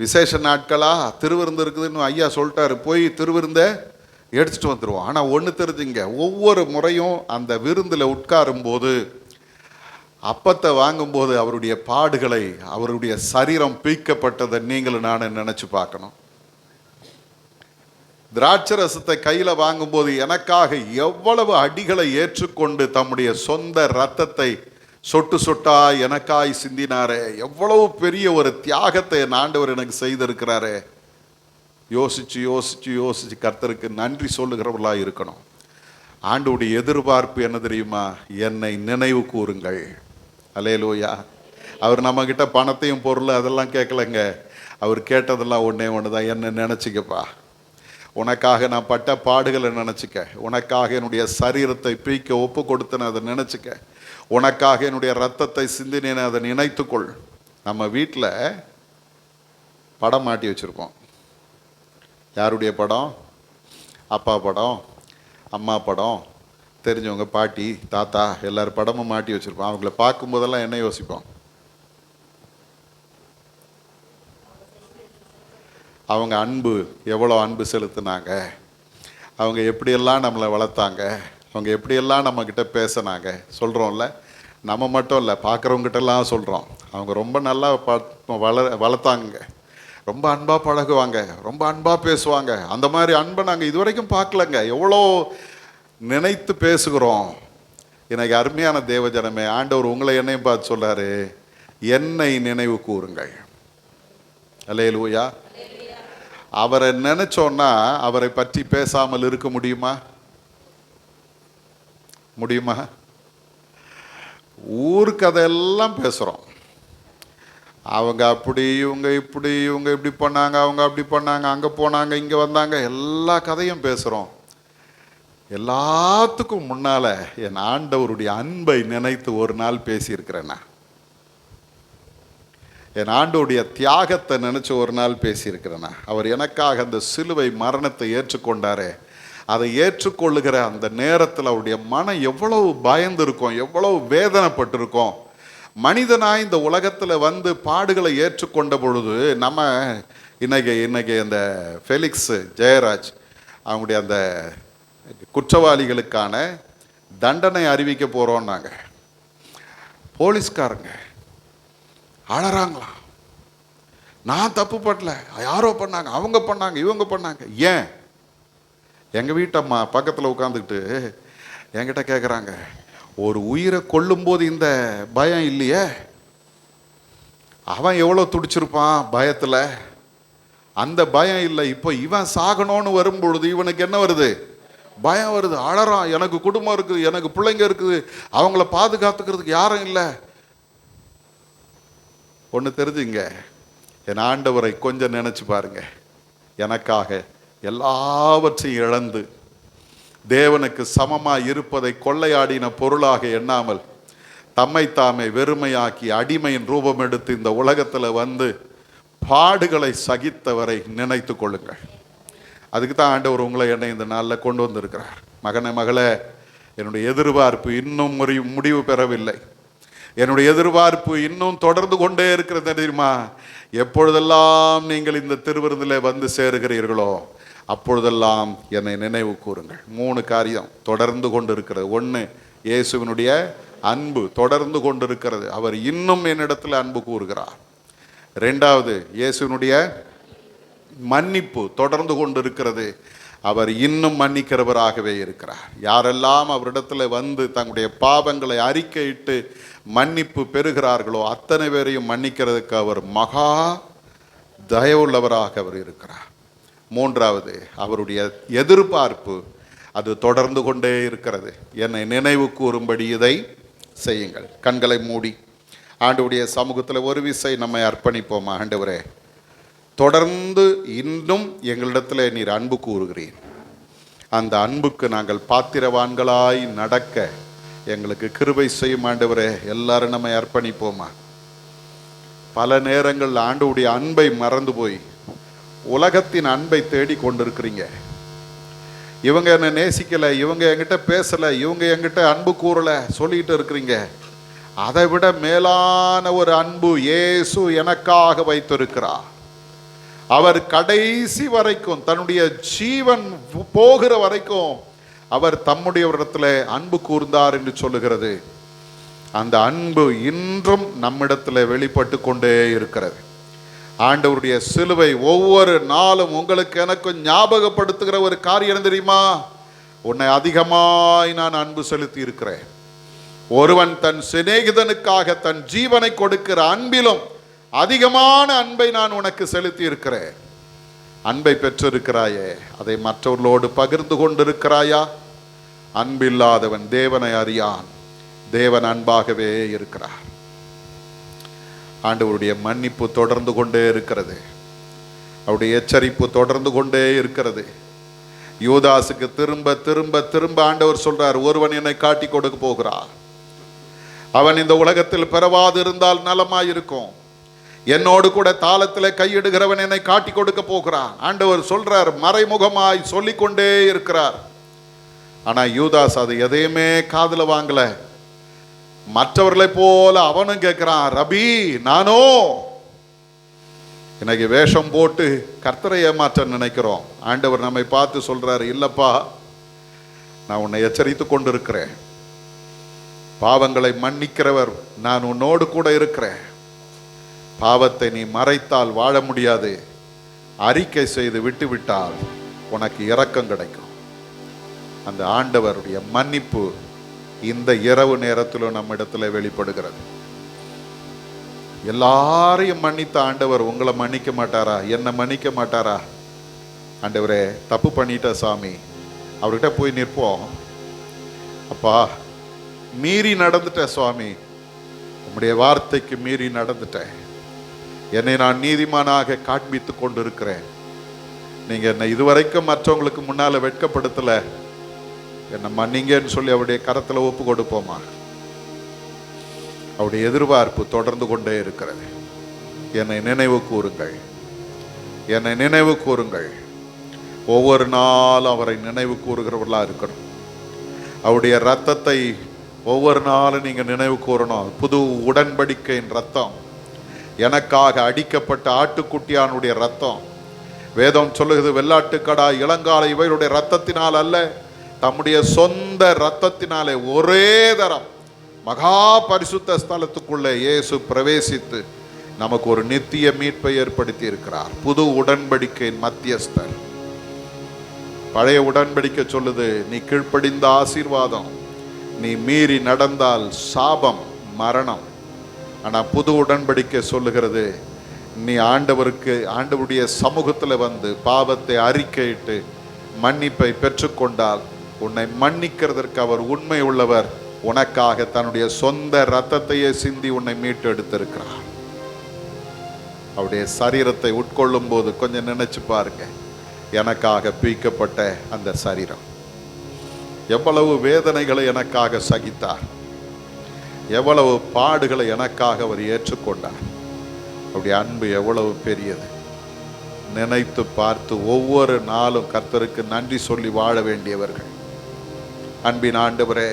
விசேஷ நாட்களாக திருவிருந்து இருக்குதுன்னு ஐயா சொல்லிட்டாரு, போய் திருவிருந்தை எடுத்துகிட்டு வந்துடுவோம். ஆனால் ஒன்று தெரிஞ்சுங்க, ஒவ்வொரு முறையும் அந்த விருந்தில் உட்காரும்போது அப்பத்தை வாங்கும்போது அவருடைய பாடுகளை, அவருடைய சரீரம் பீக்கப்பட்டதை நீங்களும் நானும் நினச்சி பார்க்கணும். திராட்சை ரசத்தை கையில் வாங்கும்போது எனக்காக எவ்வளவு அடிகளை ஏற்றுக்கொண்டு தம்முடைய சொந்த இரத்தத்தை சொட்டு சொட்டா எனக்காய் சிந்தினாரே, எவ்வளவு பெரிய ஒரு தியாகத்தை என் ஆண்டவர் எனக்கு செய்திருக்கிறாரே. யோசிச்சு யோசிச்சு யோசிச்சு கர்த்தருக்கு நன்றி சொல்லுகிறவர்களாக இருக்கணும். ஆண்டவருடைய எதிர்பார்ப்பு என்ன தெரியுமா? என்னை நினைவு கூறுங்கள். அல்லேலூயா. அவர் நம்மக்கிட்ட பணத்தையும் பொருள் அதெல்லாம் கேட்கலங்க. அவர் கேட்டதெல்லாம் ஒன்று தான், என்னை நினச்சிக்கப்பா, உனக்காக நான் பட்ட பாடுகளை நினச்சிக்க, உனக்காக என்னுடைய சரீரத்தை பீக்க ஒப்பு கொடுத்தன அதை நினச்சிக்க, உனக்காக என்னுடைய ரத்தத்தை சிந்தினேன்னு அதை நினைத்துக்கொள். நம்ம வீட்டில் படம் மாட்டி வச்சுருப்போம். யாருடைய படம்? அப்பா படம், அம்மா படம், தெரிஞ்சவங்க, பாட்டி, தாத்தா, எல்லாரும் படமும் மாட்டி வச்சுருப்போம். அவங்கள பார்க்கும்போதெல்லாம் என்ன யோசிப்போம்? அவங்க அன்பு, எவ்வளோ அன்பு செலுத்தினாங்க, அவங்க எப்படியெல்லாம் நம்மளை வளர்த்தாங்க, அவங்க எப்படியெல்லாம் நம்மக்கிட்ட பேசினாங்க சொல்கிறோம்ல. நம்ம மட்டும் இல்லை, பார்க்குறவங்ககிட்டலாம் சொல்கிறோம். அவங்க ரொம்ப நல்லா வளர்த்தாங்க, ரொம்ப அன்பாக பழகுவாங்க, ரொம்ப அன்பாக பேசுவாங்க. அந்த மாதிரி அன்பை நாங்கள் இதுவரைக்கும் பார்க்கலங்க. எவ்வளோ நினைத்து பேசுகிறோம். எனக்கு அருமையான தேவஜனமே, ஆண்டவர் உங்களை என்னையும் பார்த்து சொல்கிறாரு, என்னை நினைவு கூறுங்கள். அல்லேலூயா. அவரை நினைச்சோன்னா அவரை பற்றி பேசாமல் இருக்க முடியுமா? முடியுமா? ஊர் கதையெல்லாம் பேசுகிறோம். அவங்க அப்படி, இவங்க இப்படி, இவங்க இப்படி பண்ணாங்க, அவங்க அப்படி பண்ணாங்க, அங்கே போனாங்க, இங்கே வந்தாங்க, எல்லா கதையும் பேசுகிறோம். எல்லாத்துக்கும் முன்னால் என் ஆண்டவருடைய அன்பை நினைத்து ஒரு நாள் பேசியிருக்கிறேன்னா, என் ஆண்டவருடைய தியாகத்தை நினச்சி ஒரு நாள் பேசியிருக்கிறேன்னா, அவர் எனக்காக அந்த சிலுவை மரணத்தை ஏற்றுக்கொண்டாரே, அதை ஏற்றுக்கொள்ளுகிற அந்த நேரத்தில் அவருடைய மனம் எவ்வளவு பயந்துருக்கும், எவ்வளவு வேதனைப்பட்டிருக்கும். மனிதனாய் இந்த உலகத்தில் வந்து பாடுகளை ஏற்றுக்கொண்ட பொழுது நம்ம இன்னைக்கு அந்த ஃபெலிக்ஸ் ஜெயராஜ் அவங்களுடைய அந்த குற்றவாளிகளுக்கான தண்டனை அறிவிக்க போகிறோன்னாங்க. போலீஸ்காரங்க அழறாங்களாம், நான் தப்பு பண்ணல, யாரோ பண்ணாங்க, அவங்க பண்ணாங்க, இவங்க பண்ணாங்க. ஏன்? எங்கள் வீட்டம்மா பக்கத்தில் உட்காந்துக்கிட்டு என்கிட்ட கேட்குறாங்க, ஒரு உயிரை கொல்லும்போது இந்த பயம் இல்லையே, அவன் எவ்வளோ துடிச்சிருப்பான் பயத்தில். அந்த பயம் இல்லை. இப்போ இவன் சாகணும்னு வரும்பொழுது இவனுக்கு என்ன வருது? பயம் வருது. அழறான், எனக்கு குடும்பம் இருக்குது, எனக்கு பிள்ளைங்க இருக்குது, அவங்கள பாதுகாத்துக்கிறதுக்கு யாரும் இல்லை. ஒன்று தெரிஞ்சுங்க, என் ஆண்டவரை கொஞ்சம் நினைச்சு பாருங்க. எனக்காக எல்லாவற்றையும் இழந்து தேவனுக்கு சமமாக இருப்பதை கொள்ளையாடின பொருளாக எண்ணாமல் தம்மை தாமே வெறுமையாக்கி அடிமையின் ரூபம் எடுத்து இந்த உலகத்தில் வந்து பாடுகளை சகித்தவரை நினைத்து கொள்ளுங்கள். அதுக்கு தான் ஆண்டவர் உங்களை என்னை இந்த நாளில் கொண்டு வந்திருக்கிறார். மகனே, மகளே, என்னுடைய எதிர்பார்ப்பு இன்னும் முடிவு பெறவில்லை. என்னுடைய எதிர்பார்ப்பு இன்னும் தொடர்ந்து கொண்டே இருக்கிறது. தெரியுமா? எப்பொழுதெல்லாம் நீங்கள் இந்த திருவிருந்தில் வந்து சேருகிறீர்களோ அப்பொழுதெல்லாம் என்னை நினைவு கூறுங்கள். 3 காரியம் தொடர்ந்து கொண்டு இருக்கிறது. 1, இயேசுவினுடைய அன்பு தொடர்ந்து கொண்டு இருக்கிறது. அவர் இன்னும் என்னிடத்தில் அன்பு கூறுகிறார். 2வது, இயேசுவினுடைய மன்னிப்பு தொடர்ந்து கொண்டு இருக்கிறது. அவர் இன்னும் மன்னிக்கிறவராகவே இருக்கிறார். யாரெல்லாம் அவரிடத்தில் வந்து தங்களுடைய பாவங்களை அறிக்கையிட்டு மன்னிப்பு பெறுகிறார்களோ அத்தனை பேரையும் மன்னிக்கிறதுக்கு அவர் மகா தயவுள்ளவராக அவர் இருக்கிறார். 3வது, அவருடைய எதிர்பார்ப்பு அது தொடர்ந்து கொண்டே இருக்கிறது. என்னை நினைவு கூறும்படி இதை செய்யுங்கள். கண்களை மூடி ஆண்டவருடைய சமூகத்தில் ஒரு விசை நம்மை அர்ப்பணிப்போம். ஆண்டவரே, தொடர்ந்து இன்னும் எங்களிடத்தில் நீர் அன்பு கூறுகிறீர். அந்த அன்புக்கு நாங்கள் பாத்திரவான்களாய் நடக்க எங்களுக்கு கிருபை செய்யும் ஆண்டவரே. எல்லாரும் நம்மை அர்ப்பணிப்போமா. பல நேரங்கள் ஆண்டவருடைய அன்பை மறந்து போய் உலகத்தின் அன்பை தேடி கொண்டிருக்கிறீங்க. இவங்க என்னை நேசிக்கலை, இவங்க என்கிட்ட பேசலை, இவங்க என்கிட்ட அன்பு கூறலை சொல்லிட்டு இருக்கிறீங்க. அதை விட மேலான ஒரு அன்பு இயேசு எனக்காக வைத்திருக்கிறார். அவர் கடைசி வரைக்கும் தன்னுடைய ஜீவன் போகிற வரைக்கும் அவர் தம்முடையவரிடத்தில் அன்பு கூர்ந்தார் என்று சொல்லுகிறது. அந்த அன்பு இன்றும் நம்மிடத்தில் வெளிப்பட்டு கொண்டே இருக்கிறது. ஆண்டவருடைய சிலுவை ஒவ்வொரு நாளும் உங்களுக்கு எனக்கும் ஞாபகப்படுத்துகிற ஒரு காரியம் தெரியுமா? உன்னை அதிகமாய் நான் அன்பு செலுத்தி இருக்கிறேன். ஒருவன் தன் சிநேகிதனுக்காக தன் ஜீவனை கொடுக்கிற அன்பிலும் அதிகமான அன்பை நான் உனக்கு செலுத்தி இருக்கிறேன். அன்பை பெற்றிருக்கிறாயே, அதை மற்றவர்களோடு பகிர்ந்து கொண்டிருக்கிறாயா? அன்பில்லாதவன் தேவனை அறியான். தேவன் அன்பாகவே இருக்கிறார். ஆண்டவருடைய மன்னிப்பு தொடர்ந்து கொண்டே இருக்கிறது. அவருடைய எச்சரிப்பு தொடர்ந்து கொண்டே இருக்கிறது. யூதாசுக்கு திரும்ப திரும்ப திரும்ப ஆண்டவர் சொல்றார், ஒருவன் என்னை காட்டி கொடுக்க போகிறார். அவன் இந்த உலகத்தில் பிறவாது இருந்தால் நலமாயிருக்கும். என்னோடு கூட தாளத்தில் கையிடுகிறவன் என்னை காட்டி கொடுக்க போகிறான். ஆண்டவர் சொல்றார், மறைமுகமாய் சொல்லிக்கொண்டே இருக்கிறார். ஆனா யூதாஸ் அது எதையுமே காதுல வாங்கல. மற்றவர்களை போல அவனும் கேட்கிறான், ரபி நானோ? இன்னைக்கு வேஷம் போட்டு கர்த்தரை ஏமாற்ற நினைக்கிறோம். ஆண்டவர் நம்மை பார்த்து சொல்றாரு, இல்லப்பா, நான் உன்னை எச்சரித்து கொண்டு இருக்கிறேன். பாவங்களை மன்னிக்கிறவர் நான் உன்னோடு கூட இருக்கிறேன். பாவத்தை நீ மறைத்தால் வாழ முடியாது. அறிக்கை செய்து விட்டு விட்டால் உனக்கு இரக்கம் கிடைக்கும். அந்த ஆண்டவருடைய மன்னிப்பு இந்த இரவு நேரத்திலும் நம்ம இடத்துல வெளிப்படுகிறது. எல்லாரையும் மன்னித்த ஆண்டவர் உங்களை மன்னிக்க மாட்டாரா? என்னை மன்னிக்க மாட்டாரா? ஆண்டவரே, தப்பு பண்ணிட்ட சாமி, அவர்கிட்ட போய் நிற்போம். அப்பா, மீறி நடந்துட்டேன் சுவாமி, உம்முடைய வார்த்தைக்கு மீறி நடந்துட்டேன். என்னை நான் நீதிமானாக காண்பித்து கொண்டு இருக்கிறேன். நீங்க என்னை இதுவரைக்கும் மற்றவங்களுக்கு முன்னால வெட்கப்படுத்தல, என்னை மன்னிங்கன்னு சொல்லி அவருடைய கரத்துல ஒப்பு கொடுப்போமா? அவருடைய எதிர்பார்ப்பு தொடர்ந்து கொண்டே இருக்கிறது. என்னை நினைவு கூறுங்கள், என்னை நினைவு கூறுங்கள். ஒவ்வொரு நாளும் அவரை நினைவு கூறுகிறவர்களா இருக்கணும். அவருடைய ரத்தத்தை ஒவ்வொரு நாளும் நீங்க நினைவு கூறணும். புது உடன்படிக்கையின் ரத்தம், எனக்காக அடிக்கப்பட்ட ஆட்டுக்குட்டியானுடைய ரத்தம். வேதம் சொல்லுகிறது, வெள்ளாட்டுக்கடா இளங்காலை இவைகளுடைய ரத்தத்தினால் அல்ல, தம்முடைய சொந்த ரத்தத்தினாலே ஒரே தரம் மகா பரிசுத்த ஸ்தலத்துக்குள்ளே இயேசு பிரவேசித்து நமக்கு ஒரு நித்திய மீட்பை ஏற்படுத்தி இருக்கிறார். புது உடன்படிக்கையின் மத்தியஸ்தர். பழைய உடன்படிக்கை சொல்லுது, நீ கீழ்ப்படிந்த ஆசீர்வாதம், நீ மீறி நடந்தால் சாபம், மரணம். ஆனால் புது உடன்படிக்கை சொல்லுகிறது, நீ ஆண்டவருடைய சமூகத்தில் வந்து பாவத்தை அறிக்கையிட்டு மன்னிப்பை பெற்றுக்கொண்டால் உன்னை மன்னிக்கிறதற்கு அவர் உண்மை உள்ளவர். உனக்காக தன்னுடைய சொந்த இரத்தத்தையே சிந்தி உன்னை மீட்டு எடுத்திருக்கிறார். அவருடைய சரீரத்தை உட்கொள்ளும் போது கொஞ்சம் நினைச்சு பாருங்க, எனக்காக பீக்கப்பட்ட அந்த சரீரம் எவ்வளவு வேதனைகளை எனக்காக சகித்தார், எவ்வளவு பாடுகளை எனக்காக அவர் ஏற்றுக்கொண்டார். அவருடைய அன்பு எவ்வளவு பெரியது. நினைத்து பார்த்து ஒவ்வொரு நாளும் கர்த்தருக்கு நன்றி சொல்லி வாழ வேண்டியவர்கள். அன்பின் ஆண்டவரே,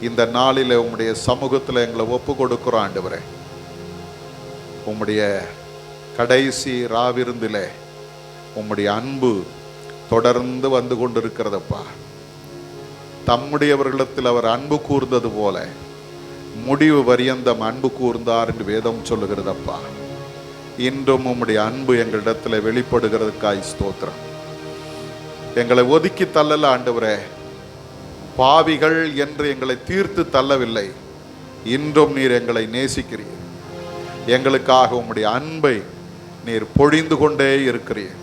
இந்த நாளில் உம்முடைய சமூகத்தில் எங்களை ஒப்பு கொடுக்கிறோம் ஆண்டவரே. உம்முடைய கடைசி ராவிருந்திலே உம்முடைய அன்பு தொடர்ந்து வந்து கொண்டிருக்கிறதப்பா. தம்முடையவர்களிடத்தில் அவர் அன்பு கூர்ந்தது போல முடிவு வரியந்தம் அன்பு கூர்ந்தார் என்று வேதம் சொல்லுகிறதப்பா. இன்றும் உம்முடைய அன்பு எங்களிடத்தில் வெளிப்படுகிறதுக்காய் ஸ்தோத்திரம். எங்களை ஒதுக்கி தள்ளல ஆண்டவரே, பாவிகள் என்று எங்களை தீர்த்து தள்ளவில்லை. இன்றும் நீர் எங்களை நேசிக்கிறீர். எங்களுக்காக உம்முடைய அன்பை நீர் பொழிந்து கொண்டே இருக்கிறீர்.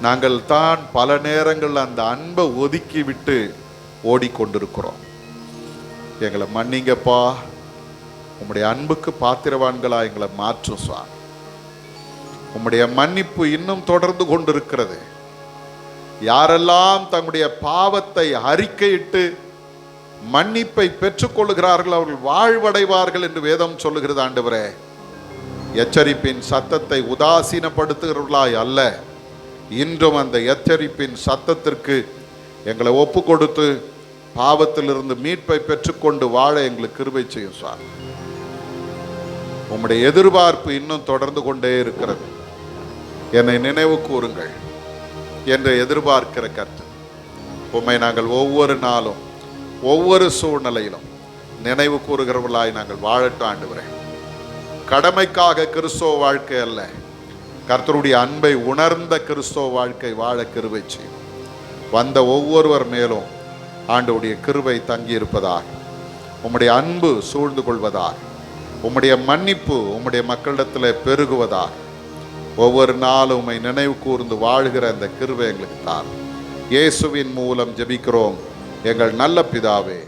நாங்கள் தான் பல நேரங்கள் அந்த அன்பை ஒதுக்கி விட்டு ஓடிக்கொண்டிருக்கிறோம். எங்களை மன்னிங்கப்பா. உம்முடைய அன்புக்கு பாத்திரவான்களா எங்களை மாற்றும் சுவாமி. உம்முடைய மன்னிப்பு இன்னும் தொடர்ந்து கொண்டிருக்கிறது. யாரெல்லாம் தங்களுடைய பாவத்தை அறிக்கையிட்டு மன்னிப்பை பெற்றுக்கொள்கிறார்கள் அவர்கள் வாழ்வடைவார்கள் என்று வேதம் சொல்லுகிறது ஆண்டவரே. எச்சரிப்பின் சத்தத்தை உதாசீனப்படுத்துகிறவர்களாய் அல்ல, இன்றும் அந்த எச்சரிப்பின் சத்தத்திற்கு எங்களை ஒப்பு கொடுத்து பாவத்திலிருந்து மீட்பை பெற்றுக்கொண்டு வாழ எங்களுக்கு கிருபை செய்யும் சார். உம்முடைய எதிர்பார்ப்பு இன்னும் தொடர்ந்து கொண்டே இருக்கிறது. என்னை நினைவு கூறுங்கள் என்று எதிர்பார்க்கிற கர்த்தர், உம்மை நாங்கள் ஒவ்வொரு நாளும் ஒவ்வொரு சூழ்நிலையிலும் நினைவு கூறுகிறவர்களாய் நாங்கள் வாழட்டும் ஆண்டவரே. கடமைக்காக கிறிஸ்தவ வாழ்க்கை அல்ல, கர்த்தருடைய அன்பை உணர்ந்த கிறிஸ்தவ வாழ்க்கை வாழ கிருபை செய்யும். வந்த ஒவ்வொருவர் மேலும் ஆண்டவருடைய கிருபை தங்கி இருப்பதாக, உம்முடைய அன்பு சூழ்ந்து கொள்வதாக, உம்முடைய மன்னிப்பு உம்முடைய மக்களிடத்தில் பெருகுவதாக, ஒவ்வொரு நாளும் உம்மை நினைவு கூர்ந்து வாழ்கிற அந்த கிருபை எங்களுக்கு தார். இயேசுவின் மூலம் ஜெபிக்கிறோம் எங்கள் நல்ல பிதாவே.